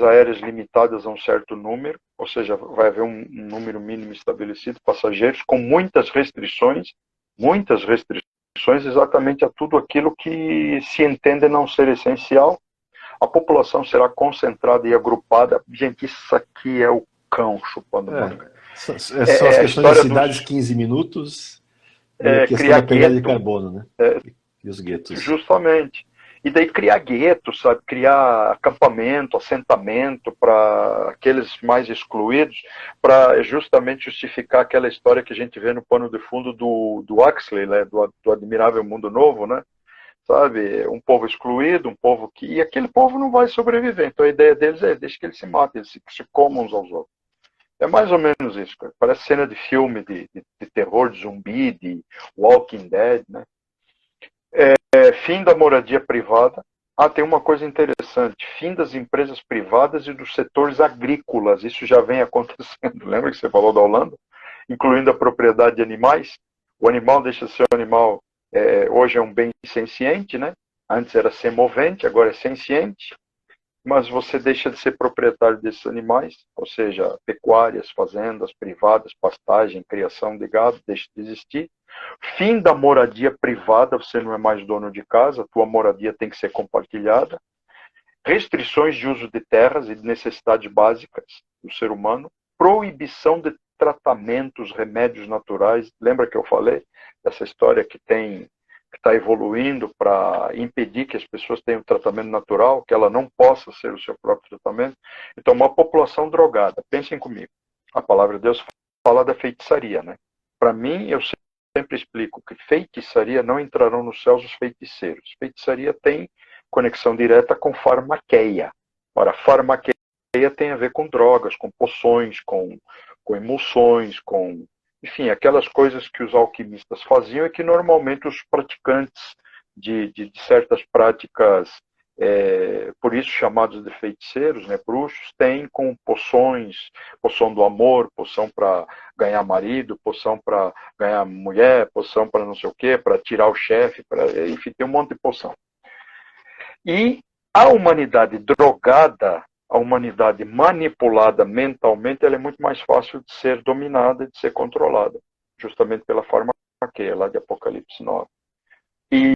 aéreas limitadas a um certo número, ou seja, vai haver um número mínimo estabelecido de passageiros, com muitas restrições, exatamente a tudo aquilo que se entende não ser essencial. A população será concentrada e agrupada. Gente, isso aqui é o cão chupando manga. São as questões das cidades 15 minutos e a questão da pegada de carbono, né? E os guetos. Justamente. E daí criar guetos, sabe? Criar acampamento, assentamento para aqueles mais excluídos, para justamente justificar aquela história que a gente vê no pano de fundo do Huxley, né? do Admirável Mundo Novo, né? Sabe, um povo excluído, um povo que... E aquele povo não vai sobreviver. Então a ideia deles é, deixa que eles se matem, eles se comam uns aos outros. É mais ou menos isso, cara. Parece cena de filme de terror, de zumbi, de Walking Dead, né? Fim da moradia privada. Tem uma coisa interessante. Fim das empresas privadas e dos setores agrícolas. Isso já vem acontecendo. Lembra que você falou da Holanda? Incluindo a propriedade de animais. O animal deixa de ser um animal... hoje é um bem senciente, né? Antes era semovente, agora é senciente, mas você deixa de ser proprietário desses animais, ou seja, pecuárias, fazendas privadas, pastagem, criação de gado, deixa de existir. Fim da moradia privada, você não é mais dono de casa, a tua moradia tem que ser compartilhada. Restrições de uso de terras e de necessidades básicas do ser humano. Proibição de tratamentos, remédios naturais. Lembra que eu falei dessa história que tem que está evoluindo para impedir que as pessoas tenham tratamento natural, que ela não possa ser o seu próprio tratamento. Então, uma população drogada. Pensem comigo. A palavra de Deus fala da feitiçaria, né? Para mim, eu sempre explico que feitiçaria não entrarão nos céus os feiticeiros. Feitiçaria tem conexão direta com farmaqueia. Ora, farmaqueia tem a ver com drogas, com poções, com emulsões, com, enfim, aquelas coisas que os alquimistas faziam e que normalmente os praticantes de certas práticas, por isso chamados de feiticeiros, né, bruxos, têm com poções, poção do amor, poção para ganhar marido, poção para ganhar mulher, poção para não sei o quê, para tirar o chefe, enfim, tem um monte de poção. E a humanidade drogada, a humanidade manipulada mentalmente, ela é muito mais fácil de ser dominada, de ser controlada, justamente pela farmaqueia, lá de Apocalipse 9. E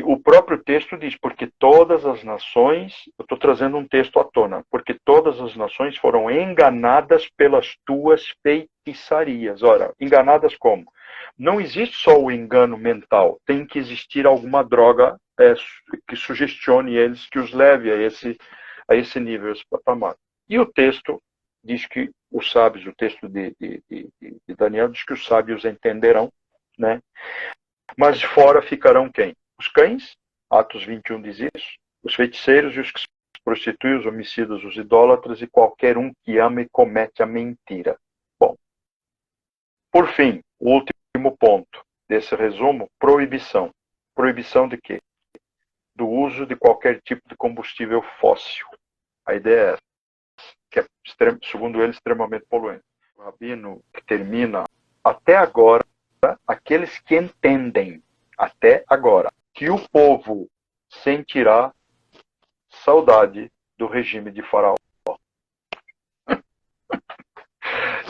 o próprio texto diz, porque todas as nações, eu estou trazendo um texto à tona, porque todas as nações foram enganadas pelas tuas feitiçarias. Ora, enganadas como? Não existe só o engano mental, tem que existir alguma droga que sugestione eles, que os leve a esse nível, a esse patamar. E o texto diz que os sábios, o texto de Daniel diz que os sábios entenderão, né? Mas de fora ficarão quem? Os cães, Atos 21 diz isso, os feiticeiros e os que se prostituem, os homicidas, os idólatras e qualquer um que ama e comete a mentira. Bom, por fim, o último ponto desse resumo, proibição. Proibição de quê? Do uso de qualquer tipo de combustível fóssil. A ideia é essa, que é, segundo ele, extremamente poluente. O rabino que termina, até agora, aqueles que entendem, até agora, que o povo sentirá saudade do regime de Faraó.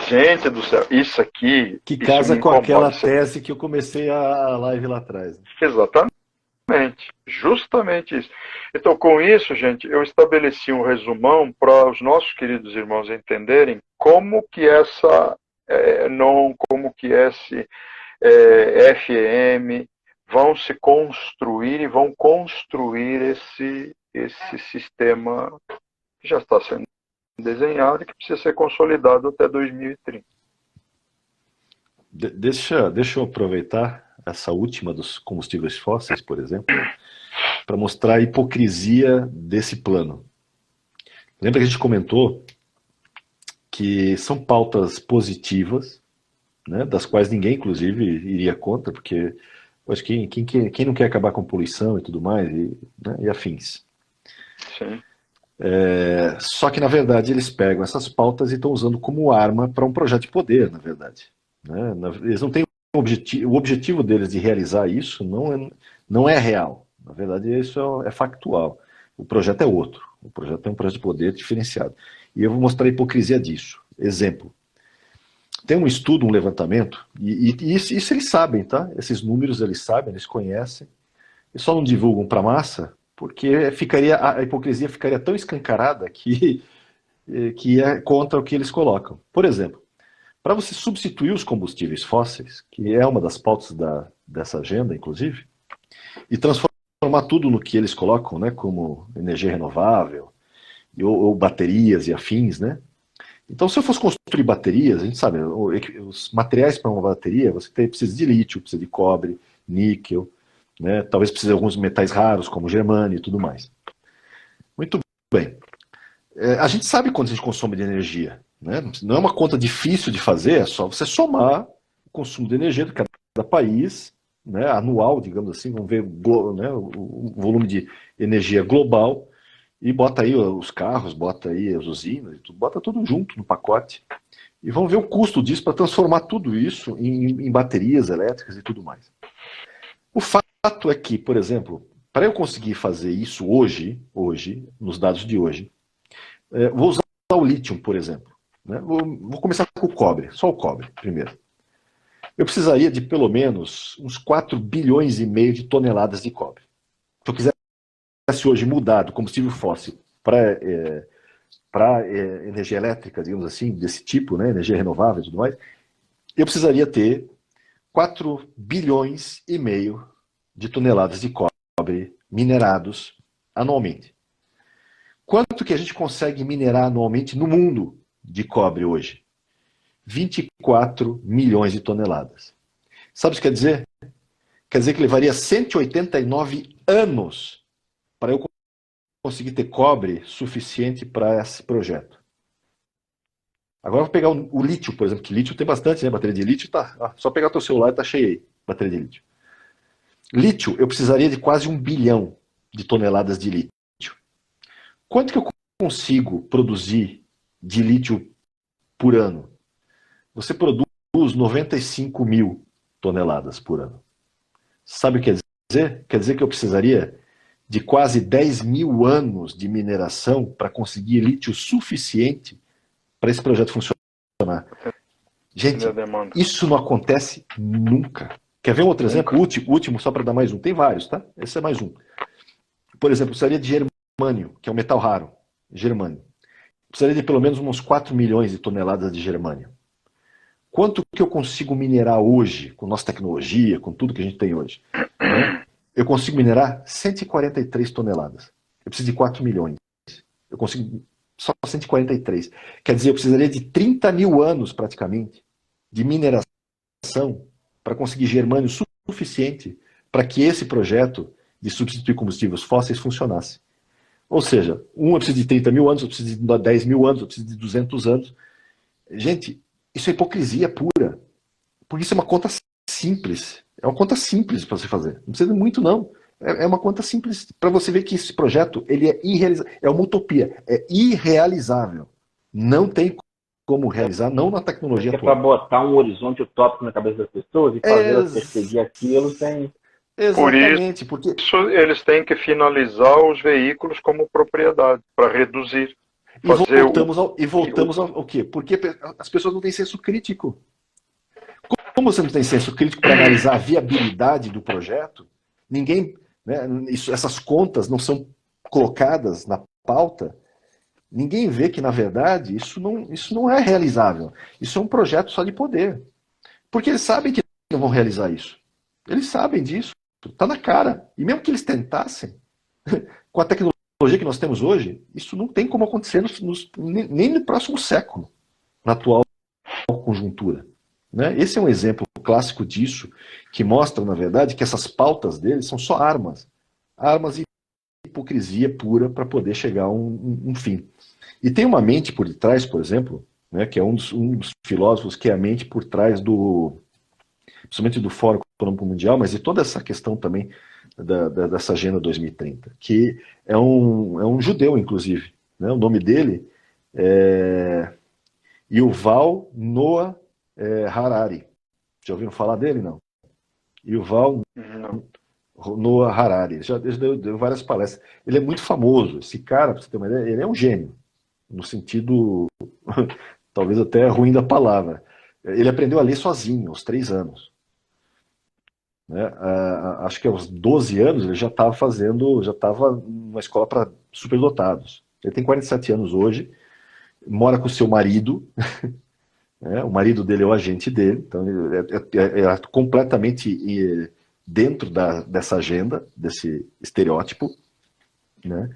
Gente do céu, isso aqui... Que casa com aquela tese que eu comecei a live lá atrás. Exatamente. Justamente isso. Então, com isso, gente, eu estabeleci um resumão para os nossos queridos irmãos entenderem como que essa como que esse FEM vão se construir e vão construir esse sistema que já está sendo desenhado e que precisa ser consolidado até 2030. Deixa eu aproveitar essa última dos combustíveis fósseis, por exemplo, para mostrar a hipocrisia desse plano. Lembra que a gente comentou que são pautas positivas, né, das quais ninguém, inclusive, iria contra, porque acho que quem não quer acabar com poluição e tudo mais, e afins. Sim. Só que, na verdade, eles pegam essas pautas e estão usando como arma para um projeto de poder, na verdade. Né? Eles não têm o objetivo deles de realizar isso não é real. Na verdade, isso é factual. O projeto é outro. O projeto é um projeto de poder diferenciado. E eu vou mostrar a hipocrisia disso. Exemplo. Tem um estudo, um levantamento, e isso eles sabem, tá? Esses números eles sabem, eles conhecem, e só não divulgam para a massa, porque a hipocrisia ficaria tão escancarada que é contra o que eles colocam. Por exemplo, para você substituir os combustíveis fósseis, que é uma das pautas dessa agenda, inclusive, e transformar tudo no que eles colocam, né, como energia renovável, ou baterias e afins, né? Então, se eu fosse construir baterias, a gente sabe, os materiais para uma bateria, você precisa de lítio, precisa de cobre, níquel, né? Talvez precise de alguns metais raros, como germânio e tudo mais. Muito bem. A gente sabe quanto a gente consome de energia, né? Não é uma conta difícil de fazer, é só você somar o consumo de energia de cada país, né, anual, digamos assim, vamos ver, né, o volume de energia global, e bota aí os carros, bota aí as usinas, bota tudo junto no pacote. E vamos ver o custo disso para transformar tudo isso em baterias elétricas e tudo mais. O fato é que, por exemplo, para eu conseguir fazer isso hoje, nos dados de hoje, vou usar o lítio, por exemplo. Né? Vou começar com o cobre, só o cobre primeiro. Eu precisaria de pelo menos uns 4 bilhões e meio de toneladas de cobre. Se eu quisesse hoje mudar do combustível fóssil para energia elétrica, digamos assim, desse tipo, né, energia renovável e tudo mais, eu precisaria ter 4 bilhões e meio de toneladas de cobre minerados anualmente. Quanto que a gente consegue minerar anualmente no mundo de cobre hoje? 24 milhões de toneladas. Sabe o que quer dizer? Quer dizer que levaria 189 anos para eu conseguir ter cobre suficiente para esse projeto. Agora eu vou pegar o lítio, por exemplo, que lítio tem bastante, né? Bateria de lítio, tá, só pegar teu celular e tá cheio aí, bateria de lítio. Lítio, eu precisaria de quase 1 bilhão de toneladas de lítio. Quanto que eu consigo produzir de lítio por ano? Você produz 95 mil toneladas por ano. Sabe o que quer dizer? Quer dizer que eu precisaria de quase 10 mil anos de mineração para conseguir lítio suficiente para esse projeto funcionar. Gente, isso não acontece nunca. Quer ver um outro exemplo? O último, só para dar mais um. Tem vários, tá? Esse é mais um. Por exemplo, precisaria de germânio, que é um metal raro. Germânio. Precisaria de pelo menos uns 4 milhões de toneladas de germânio. Quanto que eu consigo minerar hoje, com nossa tecnologia, com tudo que a gente tem hoje? Né? Eu consigo minerar 143 toneladas. Eu preciso de 4 milhões. Eu consigo só 143. Quer dizer, eu precisaria de 30 mil anos, praticamente, de mineração para conseguir germânio suficiente para que esse projeto de substituir combustíveis fósseis funcionasse. Ou seja, eu preciso de 30 mil anos, eu preciso de 10 mil anos, eu preciso de 200 anos. Gente, isso é hipocrisia pura. Porque isso é uma conta simples. É uma conta simples para você fazer. Não precisa de muito, não. É uma conta simples para você ver que esse projeto ele é irrealizável. É uma utopia. É irrealizável. Não tem como realizar, não na tecnologia atual. É para botar um horizonte utópico na cabeça das pessoas e fazer elas perseguir aquilo sem... Exatamente. Por isso eles têm que finalizar os veículos como propriedade, para reduzir. E voltamos ao quê? Porque as pessoas não têm senso crítico. Como você não tem senso crítico para analisar a viabilidade do projeto, ninguém, né, essas contas não são colocadas na pauta, ninguém vê que, na verdade, isso não é realizável. Isso é um projeto só de poder. Porque eles sabem que não vão realizar isso. Eles sabem disso. Está na cara. E mesmo que eles tentassem, com a tecnologia que nós temos hoje, isso não tem como acontecer nem no próximo século, na atual conjuntura. Né? Esse é um exemplo clássico disso, que mostra, na verdade, que essas pautas deles são só armas. Armas e hipocrisia pura para poder chegar a um fim. E tem uma mente por detrás, por exemplo, né, que é um dos filósofos, que é a mente por trás principalmente do Fórum Econômico Mundial, mas de toda essa questão também dessa Agenda 2030, que é um judeu, inclusive. Né? O nome dele é Yuval Noah Harari. Já ouviram falar dele, não? Yuval Noah Harari. Ele deu várias palestras. Ele é muito famoso. Esse cara, para você ter uma ideia, ele é um gênio. No sentido, talvez até ruim da palavra. Ele aprendeu a ler sozinho, aos 3 anos. Né? Acho que aos 12 anos ele já estava numa escola para superdotados. Ele tem 47 anos hoje, mora com o seu marido, né? O marido dele é o agente dele, então é completamente dentro dessa agenda, desse estereótipo, né?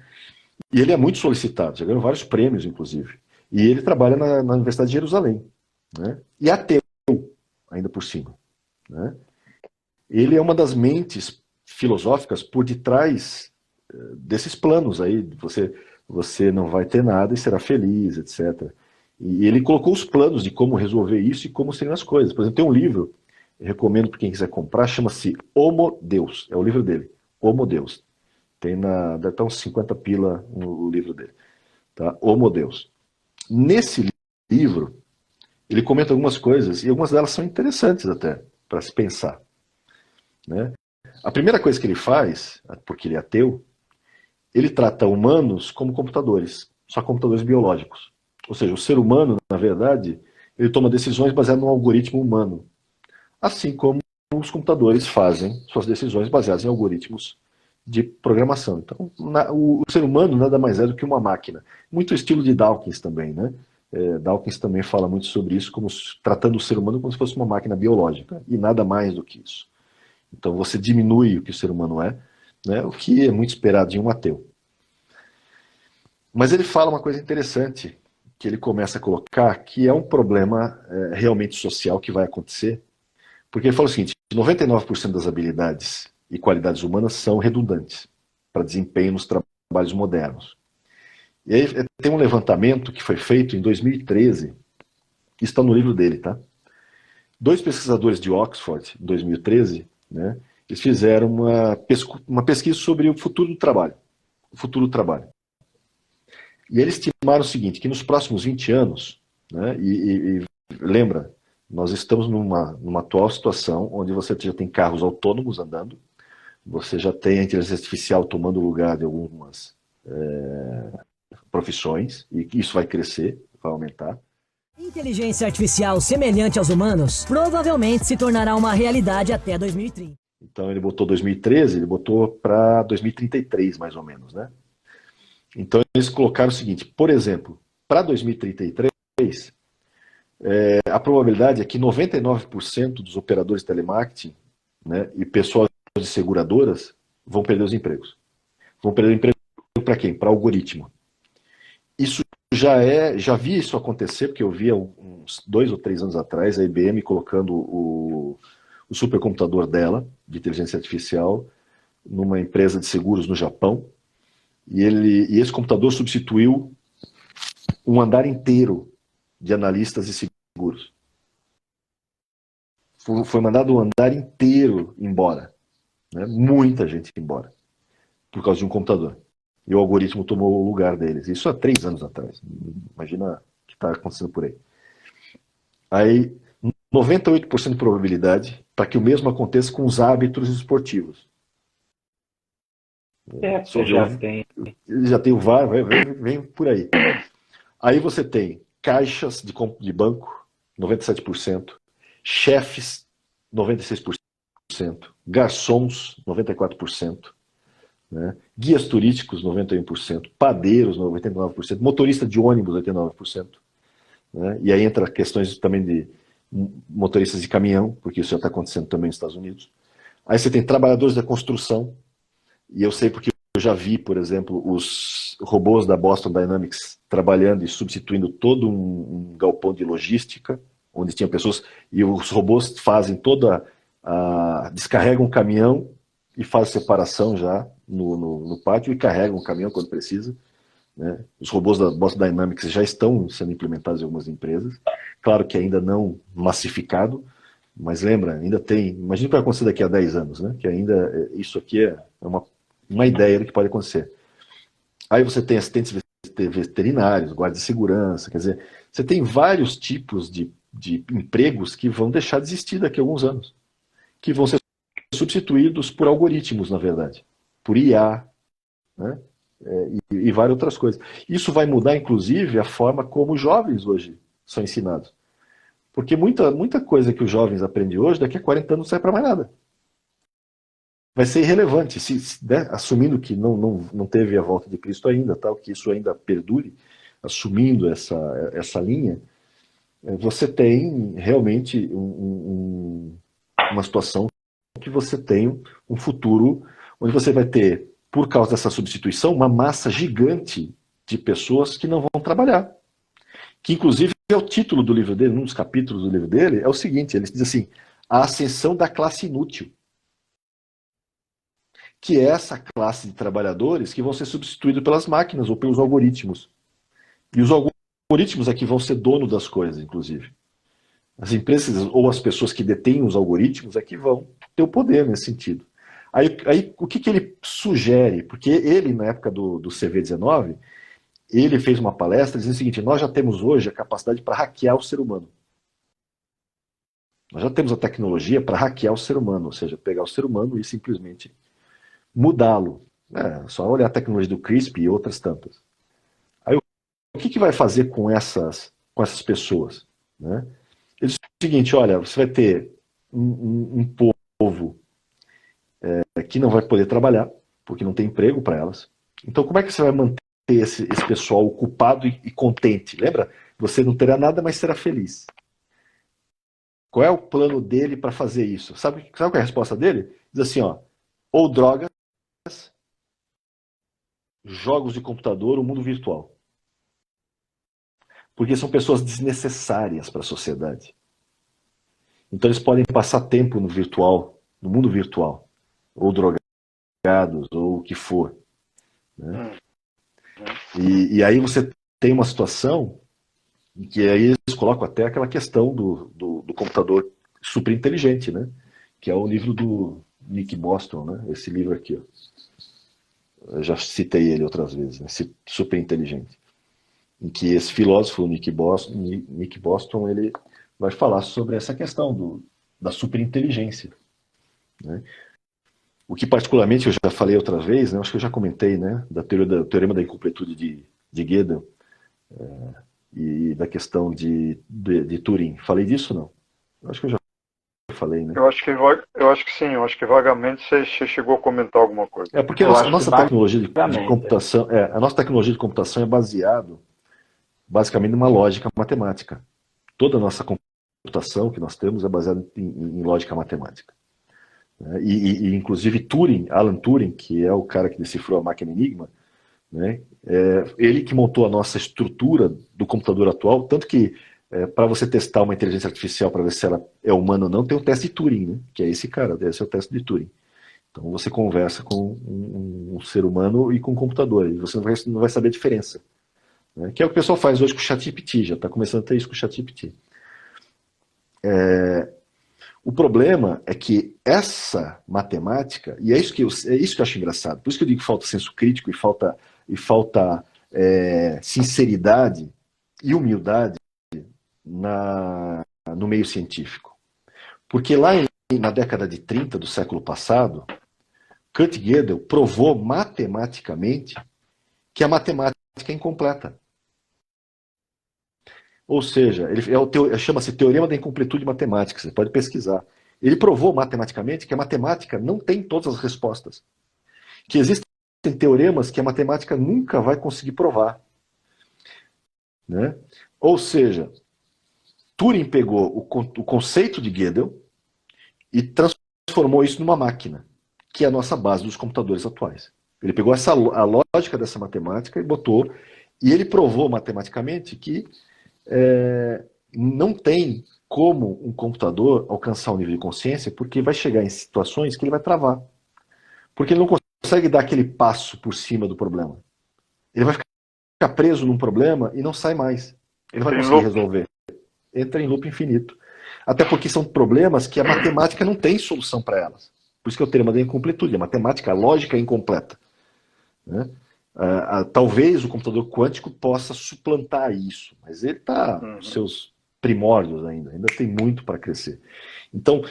E ele é muito solicitado, já ganhou vários prêmios, inclusive. E ele trabalha na Universidade de Jerusalém, né? E ateu, ainda por cima, né? Ele é uma das mentes filosóficas por detrás desses planos aí, você não vai ter nada e será feliz, etc. E ele colocou os planos de como resolver isso e como seriam as coisas. Por exemplo, tem um livro, eu recomendo para quem quiser comprar, chama-se Homo Deus, é o livro dele, Homo Deus. Deve estar uns 50 pila no livro dele, tá? Homo Deus. Nesse livro, ele comenta algumas coisas, e algumas delas são interessantes até, para se pensar. Né? A primeira coisa que ele faz, porque ele é ateu, ele trata humanos como computadores, só computadores biológicos. Ou seja, o ser humano, na verdade, ele toma decisões baseadas num algoritmo humano. Assim como os computadores fazem suas decisões baseadas em algoritmos de programação. Então, o ser humano nada mais é do que uma máquina. Muito estilo de Dawkins também, né? Dawkins também fala muito sobre isso, tratando o ser humano como se fosse uma máquina biológica, e nada mais do que isso. Então você diminui o que o ser humano é, né? O que é muito esperado de um ateu. Mas ele fala uma coisa interessante, que ele começa a colocar, que é um problema realmente social que vai acontecer, porque ele fala o seguinte: 99% das habilidades e qualidades humanas são redundantes para desempenho nos trabalhos modernos. E aí tem um levantamento que foi feito em 2013, que está no livro dele, tá? 2 pesquisadores de Oxford, em 2013, né, eles fizeram uma pesquisa sobre o futuro do trabalho. O futuro do trabalho. E eles estimaram o seguinte, que nos próximos 20 anos, né, e lembra, nós estamos numa atual situação onde você já tem carros autônomos andando, você já tem a inteligência artificial tomando o lugar de algumas profissões, e isso vai crescer, vai aumentar. Inteligência artificial semelhante aos humanos provavelmente se tornará uma realidade até 2030. Então ele botou 2013, ele botou para 2033, mais ou menos, né? Então eles colocaram o seguinte, por exemplo, para 2033, a probabilidade é que 99% dos operadores de telemarketing, né, e pessoal de seguradoras vão perder os empregos. Vão perder o emprego para quem? Para algoritmo. Isso já vi isso acontecer, porque eu via uns 2 ou 3 anos atrás a IBM colocando o supercomputador dela, de inteligência artificial, numa empresa de seguros no Japão, e esse computador substituiu um andar inteiro de analistas de seguros. Foi mandado um andar inteiro embora, né? Muita gente embora, por causa de um computador. E o algoritmo tomou o lugar deles. Isso há 3 anos atrás. Imagina o que está acontecendo por aí. Aí, 98% de probabilidade para que o mesmo aconteça com os hábitos esportivos. Já tem o VAR, vem por aí. Aí você tem caixas de banco, 97%, chefes, 96%, garçons, 94%, né? Guias turísticos, 91%, padeiros, 99%, motorista de ônibus, 89%, né? E aí entra questões também de motoristas de caminhão, porque isso já está acontecendo também nos Estados Unidos. Aí você tem trabalhadores da construção, e eu sei porque eu já vi, por exemplo, os robôs da Boston Dynamics trabalhando e substituindo todo um galpão de logística, onde tinha pessoas, e os robôs fazem descarregam um caminhão e fazem separação já no pátio e carregam o caminhão quando precisa, né? Os robôs da Boston Dynamics já estão sendo implementados em algumas empresas, claro que ainda não massificado, mas lembra, ainda tem, imagina o que vai acontecer daqui a 10 anos, né? Que ainda, isso aqui é uma ideia do que pode acontecer. Aí você tem assistentes veterinários, guardas de segurança, quer dizer, você tem vários tipos de empregos que vão deixar de existir daqui a alguns anos, que vão ser substituídos por algoritmos, na verdade, por IA, né? E várias outras coisas. Isso vai mudar, inclusive, a forma como os jovens hoje são ensinados. Porque muita coisa que os jovens aprendem hoje, daqui a 40 anos não serve para mais nada. Vai ser irrelevante, assumindo que não teve a volta de Cristo ainda, tal, que isso ainda perdure, assumindo essa linha, você tem realmente uma situação que você tem um futuro onde você vai ter, por causa dessa substituição, uma massa gigante de pessoas que não vão trabalhar. Que, inclusive, é o título do livro dele, um dos capítulos do livro dele, é o seguinte, ele diz assim, a ascensão da classe inútil. Que é essa classe de trabalhadores que vão ser substituídos pelas máquinas ou pelos algoritmos. E os algoritmos é que vão ser dono das coisas, inclusive. As empresas ou as pessoas que detêm os algoritmos é que vão ter o poder nesse sentido. Aí o que ele sugere? Porque ele, na época do CV19, ele fez uma palestra dizendo o seguinte, nós já temos hoje a capacidade para hackear o ser humano. Nós já temos a tecnologia para hackear o ser humano, ou seja, pegar o ser humano e simplesmente mudá-lo. Só olhar a tecnologia do CRISP e outras tantas. Aí o que vai fazer com essas pessoas? Né? Ele diz o seguinte, olha, você vai ter um povo que não vai poder trabalhar, porque não tem emprego para elas. Então como é que você vai manter esse pessoal ocupado e contente? Lembra? Você não terá nada, mas será feliz. Qual é o plano dele para fazer isso? Sabe qual é a resposta dele? Diz assim, ó, ou drogas, jogos de computador, o mundo virtual. Porque são pessoas desnecessárias para a sociedade. Então eles podem passar tempo no virtual, no mundo virtual, ou drogados, ou o que for. Né? E aí você tem uma situação em que aí eles colocam até aquela questão do computador super inteligente, né? Que é o livro do Nick Bostrom, né? Esse livro aqui, ó. Eu já citei ele outras vezes, né? Super inteligente. Em que esse filósofo Nick Bostrom, ele vai falar sobre essa questão da superinteligência. Né? O que particularmente eu já falei outra vez, né? Acho que eu já comentei, né? Do teorema da incompletude de Gödel e da questão de Turing. Falei disso não? Acho que eu já falei, né? Eu acho que sim, eu acho que vagamente você chegou a comentar alguma coisa. É porque a nossa tecnologia de computação, a nossa tecnologia de computação é baseado basicamente numa lógica matemática. Toda a nossa computação que nós temos é baseada em lógica matemática. E inclusive Alan Turing, que é o cara que decifrou a máquina Enigma, né, ele que montou a nossa estrutura do computador atual, tanto que para você testar uma inteligência artificial para ver se ela é humana ou não, tem o teste de Turing, né, que é esse cara, esse é o teste de Turing. Então você conversa com um ser humano e com um computador, e você não vai saber a diferença. Né, que é o que o pessoal faz hoje com o ChatGPT, já está começando a ter isso com o ChatGPT. O problema é que essa matemática, e é isso que eu acho engraçado, por isso que eu digo que falta senso crítico e falta sinceridade e humildade no meio científico. Porque lá na década de 30 do século passado, Kurt Gödel provou matematicamente que a matemática é incompleta. Ou seja, chama-se Teorema da Incompletude Matemática, você pode pesquisar. Ele provou matematicamente que a matemática não tem todas as respostas. Que existem teoremas que a matemática nunca vai conseguir provar. Né? Ou seja, Turing pegou o conceito de Gödel e transformou isso numa máquina, que é a nossa base dos computadores atuais. Ele pegou a lógica dessa matemática e botou, e ele provou matematicamente que não tem como um computador alcançar um nível de consciência, porque vai chegar em situações que ele vai travar. Porque ele não consegue dar aquele passo por cima do problema. Ele vai ficar preso num problema e não sai mais. Ele vai conseguir resolver. Entra em loop infinito. Até porque são problemas que a matemática não tem solução para elas. Por isso que é o termo da incompletude. A matemática, a lógica é incompleta. Né? Talvez o computador quântico possa suplantar isso, mas ele está nos seus primórdios ainda tem muito para crescer. Então,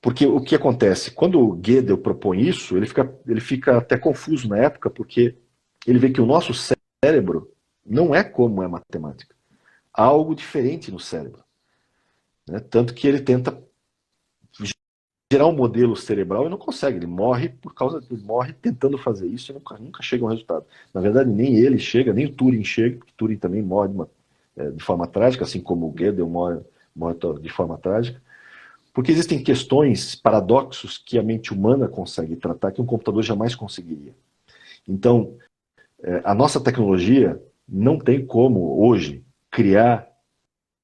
porque o que acontece? Quando o Gödel propõe isso, ele fica até confuso na época, porque ele vê que o nosso cérebro não é como é a matemática. Há algo diferente no cérebro. Né? Tanto que ele tenta gerar um modelo cerebral e não consegue. Ele morre tentando fazer isso e nunca chega a um resultado. Na verdade, nem ele chega, nem o Turing chega, porque Turing também morre de forma trágica, assim como o Gödel morre de forma trágica. Porque existem questões, paradoxos que a mente humana consegue tratar que um computador jamais conseguiria. Então, a nossa tecnologia não tem como, hoje, criar,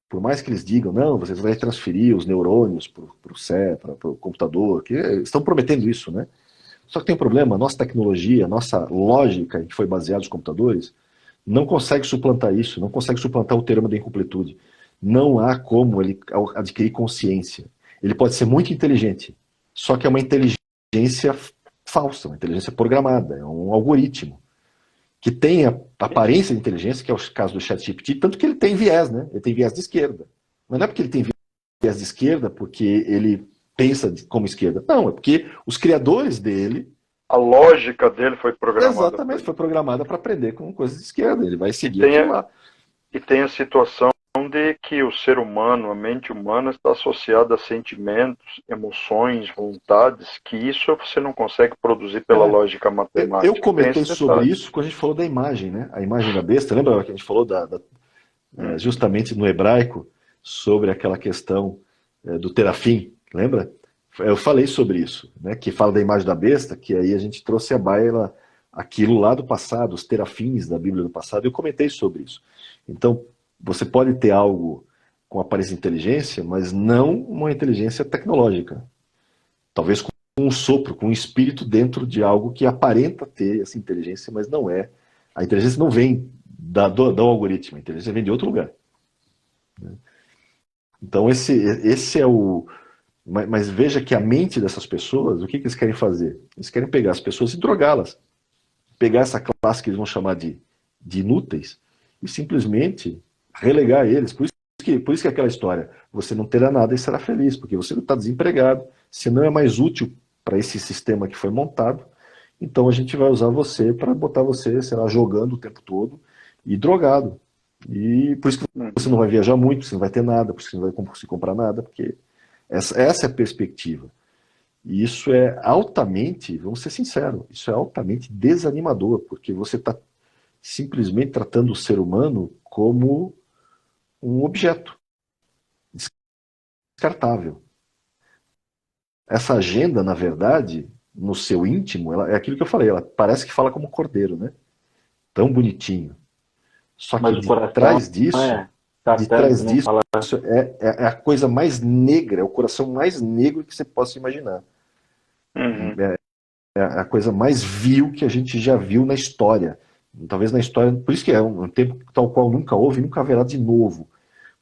por mais que eles digam, não, vocês vão transferir os neurônios para o computador, que estão prometendo isso, né? Só que tem um problema, a nossa tecnologia, a nossa lógica, que foi baseada nos computadores, não consegue suplantar isso, não consegue suplantar o teorema da incompletude. Não há como ele adquirir consciência. Ele pode ser muito inteligente, só que é uma inteligência falsa, uma inteligência programada, é um algoritmo que tem a aparência de inteligência, que é o caso do ChatGPT, tanto que ele tem viés, né? Ele tem viés de esquerda. Mas não é porque ele tem viés de esquerda porque ele pensa como esquerda. Não, é porque os criadores dele... A lógica dele foi programada. Exatamente, foi programada para aprender com coisas de esquerda. Ele vai seguir aquilo lá. E tem a situação de que o ser humano, a mente humana, está associada a sentimentos, emoções, vontades, que isso você não consegue produzir pela lógica matemática. Eu comentei sobre isso quando a gente falou da imagem, né? A imagem da besta. Lembra que a gente falou justamente no hebraico sobre aquela questão do Terafim, lembra? Eu falei sobre isso, né? Que fala da imagem da besta, que aí a gente trouxe à baila aquilo lá do passado, os terafins da Bíblia do passado, e eu comentei sobre isso. Então, você pode ter algo com aparência de inteligência, mas não uma inteligência tecnológica. Talvez com um sopro, com um espírito dentro de algo que aparenta ter essa inteligência, mas não é. A inteligência não vem do algoritmo, a inteligência vem de outro lugar. Então, esse é o. Mas veja que a mente dessas pessoas, o que eles querem fazer? Eles querem pegar as pessoas e drogá-las. Pegar essa classe que eles vão chamar de inúteis e simplesmente relegar eles. Por isso que é aquela história, você não terá nada e será feliz, porque você não está desempregado, você não é mais útil para esse sistema que foi montado, então a gente vai usar você para botar você, sei lá, jogando o tempo todo e drogado. E por isso que você não vai viajar muito, você não vai ter nada, por isso que você não vai conseguir comprar nada, porque essa é a perspectiva. E isso é altamente, vamos ser sinceros, isso é altamente desanimador, porque você está simplesmente tratando o ser humano como um objeto descartável. Essa agenda, na verdade, no seu íntimo, é aquilo que eu falei, ela parece que fala como cordeiro, né? Tão bonitinho. Só que Mas o de coração trás disso, de trás satânico, né? disso, Fala, é a coisa mais negra, é o coração mais negro que você possa imaginar. É a coisa mais vil que a gente já viu na história. Talvez na história, por isso que é um tempo tal qual nunca houve e nunca haverá de novo.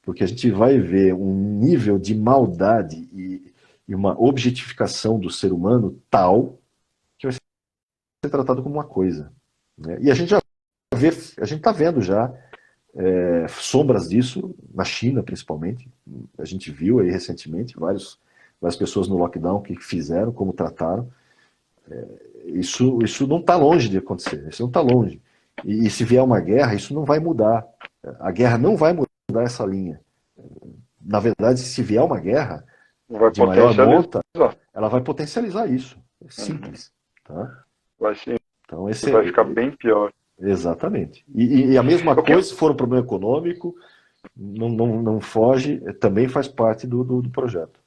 Porque a gente vai ver um nível de maldade e uma objetificação do ser humano tal que vai ser tratado como uma coisa. Né? E a gente já vê, a gente está vendo já sombras disso, na China principalmente. A gente viu aí recentemente várias pessoas no lockdown que fizeram, como trataram. Isso não está longe de acontecer, isso não está longe. E se vier uma guerra, isso não vai mudar. A guerra não vai mudar essa linha. Na verdade, se vier uma guerra Vai de maior potencializar. monta, ela vai potencializar isso. É simples. Tá? Vai sim, Então, vai ficar bem pior. Exatamente. E a mesma O que- coisa, se for um problema econômico, não foge, também faz parte do projeto.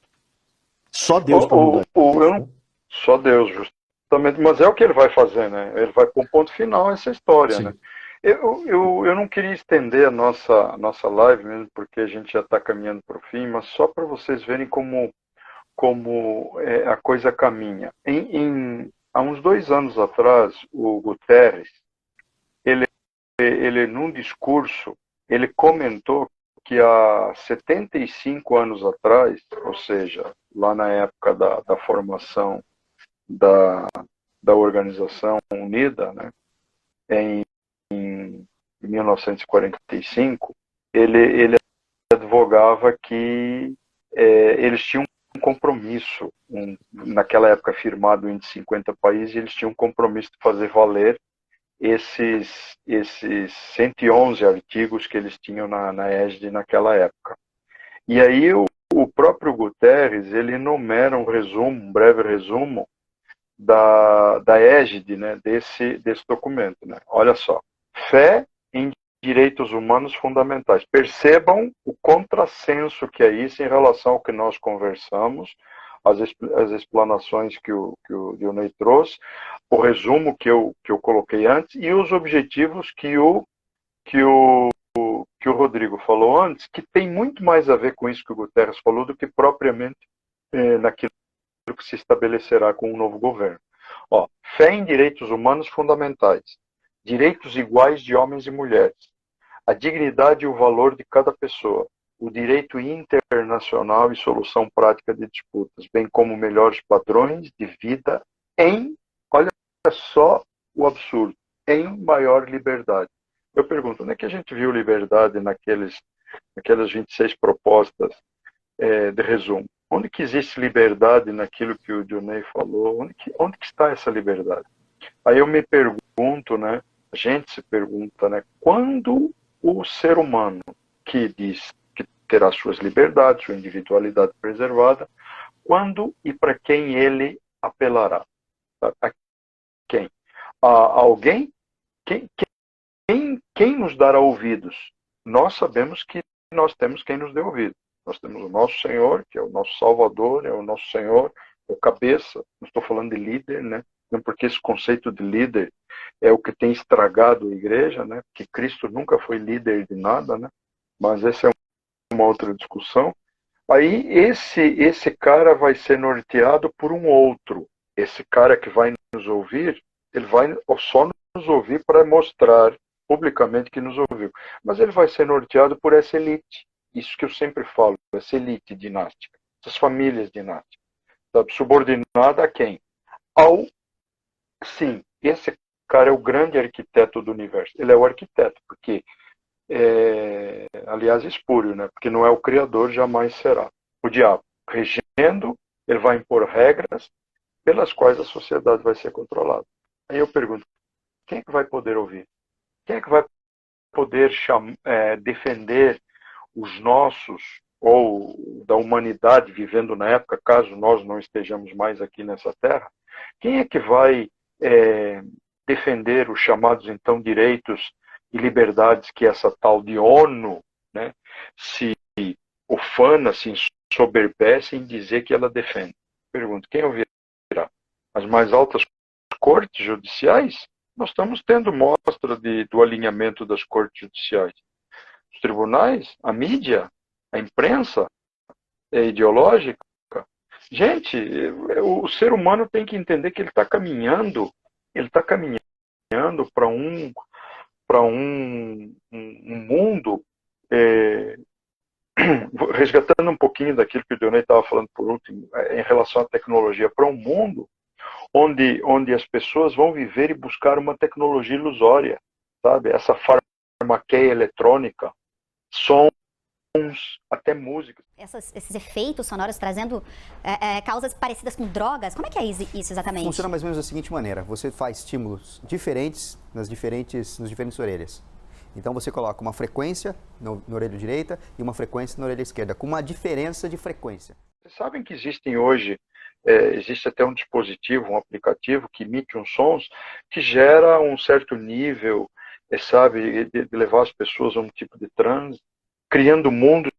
Só Deus para mudar eu isso. não- Só Deus, justamente. Mas é o que ele vai fazer, né? Ele vai pôr um ponto final a essa história, Sim. né? Eu não queria estender a nossa live mesmo, porque a gente já está caminhando para o fim, mas só para vocês verem como a coisa caminha. Há uns 2 anos atrás, o Guterres, ele num discurso, ele comentou que há 75 anos atrás, ou seja, lá na época da formação da Organização Unida, né, em 1945, ele advogava que eles tinham um compromisso, naquela época firmado em 50 países, eles tinham um compromisso de fazer valer esses 111 artigos que eles tinham na égide naquela época. E aí o próprio Guterres, ele enumera um breve resumo da égide, né, desse documento. Né? Olha só, fé em direitos humanos fundamentais. Percebam o contrassenso que é isso em relação ao que nós conversamos, as explanações que o Dionei trouxe, o resumo que eu coloquei antes e os objetivos que o Rodrigo falou antes, que tem muito mais a ver com isso que o Guterres falou do que propriamente naquilo que se estabelecerá com o novo governo. Ó, fé em direitos humanos fundamentais, direitos iguais de homens e mulheres, a dignidade e o valor de cada pessoa, o direito internacional e solução prática de disputas, bem como melhores padrões de vida olha só o absurdo, em maior liberdade. Eu pergunto, onde é que a gente viu liberdade naquelas 26 propostas de resumo? Onde que existe liberdade naquilo que o Dionei falou? Onde que está essa liberdade? Aí eu me pergunto, né? A gente se pergunta, né? Quando o ser humano que diz que terá suas liberdades, sua individualidade preservada, quando e para quem ele apelará? A quem? A alguém? Quem nos dará ouvidos? Nós sabemos que nós temos quem nos dê ouvido. Nós temos o nosso Senhor, que é o nosso Salvador, é o nosso Senhor, o cabeça. Não estou falando de líder, né? Não, porque esse conceito de líder é o que tem estragado a igreja, né? Porque Cristo nunca foi líder de nada, né? Mas essa é uma outra discussão. Aí esse cara vai ser norteado por um outro. Esse cara que vai nos ouvir, ele vai só nos ouvir para mostrar publicamente que nos ouviu. Mas ele vai ser norteado por essa elite. Isso que eu sempre falo, essa elite dinástica, essas famílias dinásticas. Sabe? Subordinada a quem? Sim, esse cara é o grande arquiteto do universo. Ele é o arquiteto, porque aliás, espúrio, né? Porque não é o criador, jamais será. O diabo, regendo, ele vai impor regras pelas quais a sociedade vai ser controlada. Aí eu pergunto, quem é que vai poder ouvir? Quem é que vai poder defender os nossos, ou da humanidade vivendo na época, caso nós não estejamos mais aqui nessa terra? Quem é que vai defender os chamados, então, direitos e liberdades que essa tal de ONU, né, se ufana, se ensoberbece em dizer que ela defende? Pergunto, quem ouvirá? As mais altas cortes judiciais? Nós estamos tendo mostra do alinhamento das cortes judiciais. Os tribunais, a mídia, a imprensa ideológica. Gente, o ser humano tem que entender que ele está caminhando para um mundo, resgatando um pouquinho daquilo que o Dionei estava falando por último, em relação à tecnologia, para um mundo onde as pessoas vão viver e buscar uma tecnologia ilusória, sabe? Essa farmaqueia eletrônica, sons, até música. Esses efeitos sonoros trazendo causas parecidas com drogas, como é que é isso exatamente? Funciona mais ou menos da seguinte maneira: você faz estímulos diferentes nas diferentes orelhas. Então você coloca uma frequência na orelha direita e uma frequência na orelha esquerda, com uma diferença de frequência. Vocês sabem que existe até um dispositivo, um aplicativo que emite uns sons que gera um certo nível, sabe, de levar as pessoas a um tipo de transe, criando mundos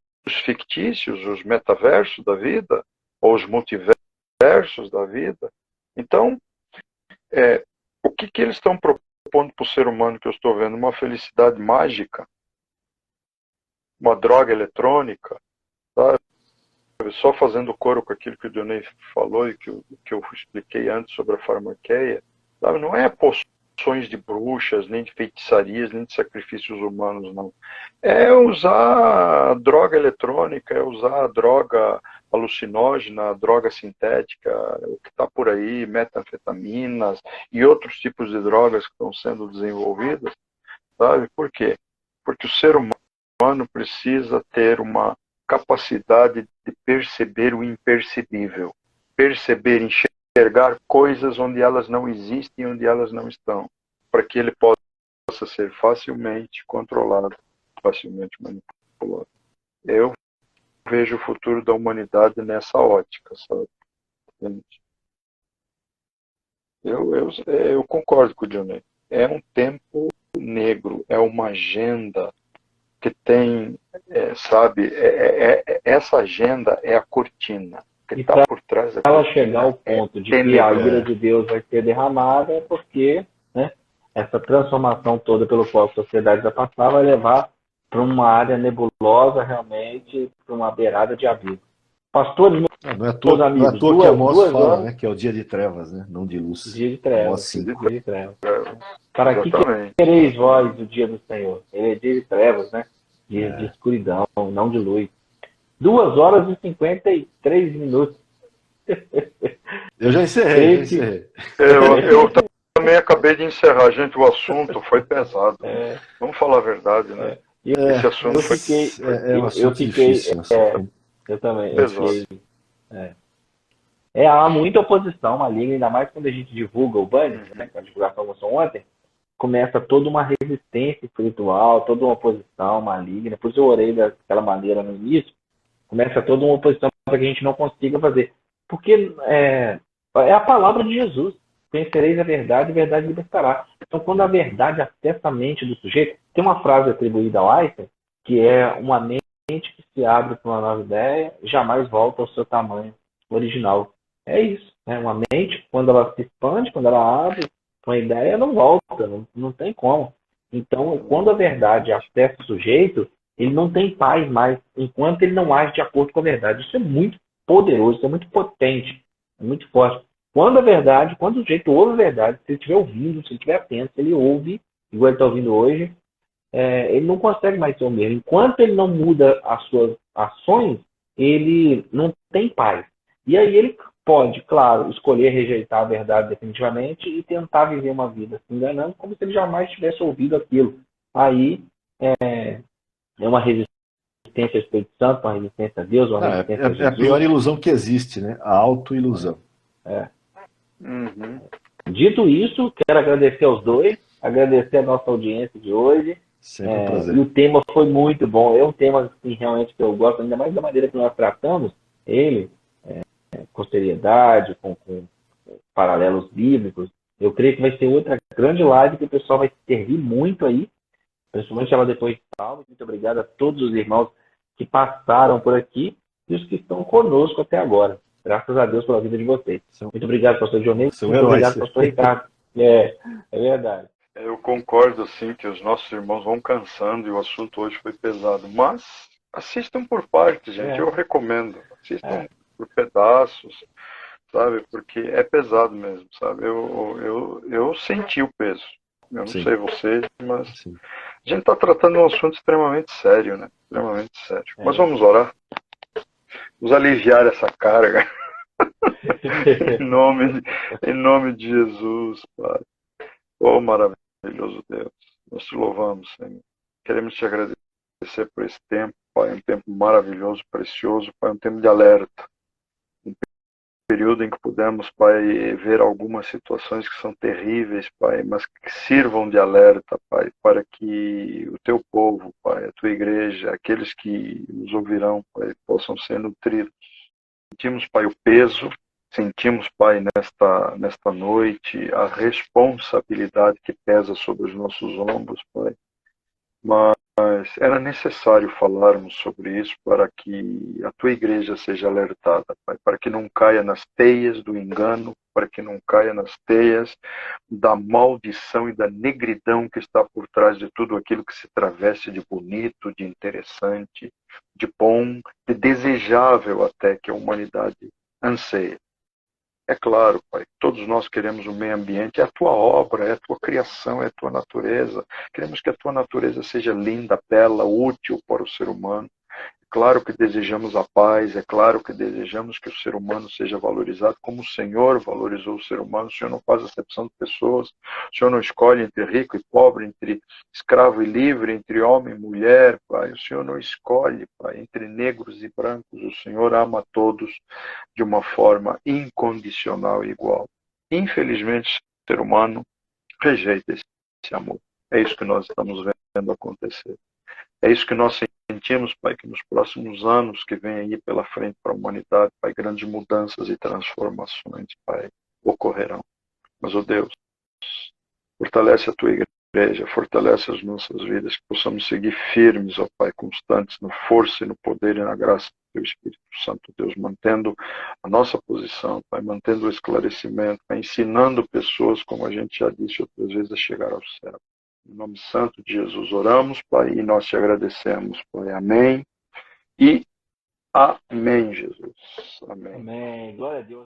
fictícios, os metaversos da vida, ou os multiversos da vida. Então, o que eles estão propondo para o ser humano que eu estou vendo? Uma felicidade mágica, uma droga eletrônica, sabe? Só fazendo coro com aquilo que o Dionei falou e que eu expliquei antes sobre a farmaqueia, sabe? Não é poções de bruxas, nem de feitiçarias, nem de sacrifícios humanos, não. É usar a droga eletrônica, é usar a droga alucinógena, a droga sintética, o que está por aí, metanfetaminas e outros tipos de drogas que estão sendo desenvolvidas, sabe? Por quê? Porque o ser humano precisa ter uma capacidade de perceber o impercebível, perceber, enxergar coisas onde elas não existem, onde elas não estão, para que ele possa ser facilmente controlado, facilmente manipulado. Eu vejo o futuro da humanidade nessa ótica, sabe? Eu concordo com o Dionei. É um tempo negro, é uma agenda que tem, sabe, essa agenda é a cortina que está por trás da cortina. Ela chegar ao ponto de que a ira de Deus vai ser derramada, porque, né, essa transformação toda pelo qual a sociedade vai passar vai levar para uma área nebulosa, realmente, para uma beirada de abismo. Pastores, não é à toa, amigos, não é à toa que Amós fala, né, que é o dia de trevas, né, não de luz. Dia de trevas. Amós 5. Dia de trevas. Para que quereis vós o dia do Senhor? Ele é dia de trevas, né? Dia de escuridão, não de luz. 2 horas e 53 minutos. Eu já encerrei. Eu também acabei de encerrar, gente. O assunto foi pesado. Vamos falar a verdade, né? Esse assunto eu fiquei difícil. Eu também. Há muita oposição maligna, ainda mais quando a gente divulga o banner, né? A divulgação começou ontem. Começa toda uma resistência espiritual, toda uma oposição maligna. Por isso eu orei daquela maneira no início. Começa toda uma oposição para que a gente não consiga fazer. Porque é a palavra de Jesus. Conhecereis a verdade libertará. Então, quando a verdade acessa a mente do sujeito, tem uma frase atribuída ao Einstein, que é uma mente que se abre para uma nova ideia jamais volta ao seu tamanho original. É isso. Né? Uma mente, quando ela se expande, quando ela abre para uma ideia, não volta, não tem como. Então, quando a verdade acessa o sujeito, ele não tem paz mais, enquanto ele não age de acordo com a verdade. Isso é muito poderoso, isso é muito potente, é muito forte. Quando o sujeito ouve a verdade, se ele estiver ouvindo, se ele estiver atento, se ele ouve, igual ele está ouvindo hoje, ele não consegue mais ser o mesmo. Enquanto ele não muda as suas ações, ele não tem paz. E aí ele pode, claro, escolher rejeitar a verdade definitivamente e tentar viver uma vida se enganando, como se ele jamais tivesse ouvido aquilo. Aí é uma resistência ao Espírito Santo, uma resistência a Deus, uma resistência a Jesus. É a pior ilusão que existe, né? A autoilusão. Uhum. Dito isso, quero agradecer aos dois, agradecer a nossa audiência de hoje. Sempre um prazer. E o tema foi muito bom. É um tema assim, realmente que eu gosto, ainda mais da maneira que nós tratamos ele, com seriedade, com paralelos bíblicos. Eu creio que vai ser outra grande live que o pessoal vai servir muito aí, principalmente ela depois de salvo. Muito obrigado a todos os irmãos que passaram por aqui e os que estão conosco até agora. Graças a Deus pela vida de vocês. Muito obrigado, pastor Dionísio. Muito obrigado, pastor Ricardo. É verdade. Eu concordo, sim, que os nossos irmãos vão cansando e o assunto hoje foi pesado. Mas assistam por partes, gente. Eu recomendo. Assistam por pedaços, sabe? Porque é pesado mesmo, sabe? Eu senti o peso. Eu não sei vocês, mas a gente está tratando um assunto extremamente sério, né? Extremamente sério. Mas vamos orar. Vamos aliviar essa carga. em nome de Jesus, Pai. Oh, maravilhoso Deus. Nós te louvamos, Senhor. Queremos te agradecer por esse tempo, Pai. Um tempo maravilhoso, precioso, Pai. Um tempo de alerta. Um período em que pudemos, Pai, ver algumas situações que são terríveis, Pai, mas que sirvam de alerta, Pai, para que o teu povo, Pai, a tua igreja, aqueles que nos ouvirão, Pai, possam ser nutridos. Sentimos, Pai, o peso, sentimos, Pai, nesta noite, a responsabilidade que pesa sobre os nossos ombros, Pai. Mas era necessário falarmos sobre isso para que a tua igreja seja alertada, Pai, para que não caia nas teias do engano, para que não caia nas teias da maldição e da negridão que está por trás de tudo aquilo que se traveste de bonito, de interessante, de bom, de desejável até que a humanidade anseia. É claro, Pai, todos nós queremos o meio ambiente, é a tua obra, é a tua criação, é a tua natureza. Queremos que a tua natureza seja linda, bela, útil para o ser humano. É claro que desejamos a paz, é claro que desejamos que o ser humano seja valorizado como o Senhor valorizou o ser humano. O Senhor não faz acepção de pessoas, o Senhor não escolhe entre rico e pobre, entre escravo e livre, entre homem e mulher, Pai. O Senhor não escolhe, Pai, entre negros e brancos. O Senhor ama todos de uma forma incondicional e igual. Infelizmente, o ser humano rejeita esse amor. É isso que nós estamos vendo acontecer. É isso que nós sentimos, Pai, que nos próximos anos que vem aí pela frente para a humanidade, Pai, grandes mudanças e transformações, Pai, ocorrerão. Mas, ó Deus, fortalece a tua igreja, fortalece as nossas vidas, que possamos seguir firmes, ó Pai, constantes na força e no poder e na graça do teu Espírito Santo, Deus, mantendo a nossa posição, Pai, mantendo o esclarecimento, Pai, ensinando pessoas, como a gente já disse outras vezes, a chegar ao céu. Em nome santo de Jesus oramos, Pai, e nós te agradecemos, Pai. Amém e amém, Jesus. Amém. Amém. Glória a Deus.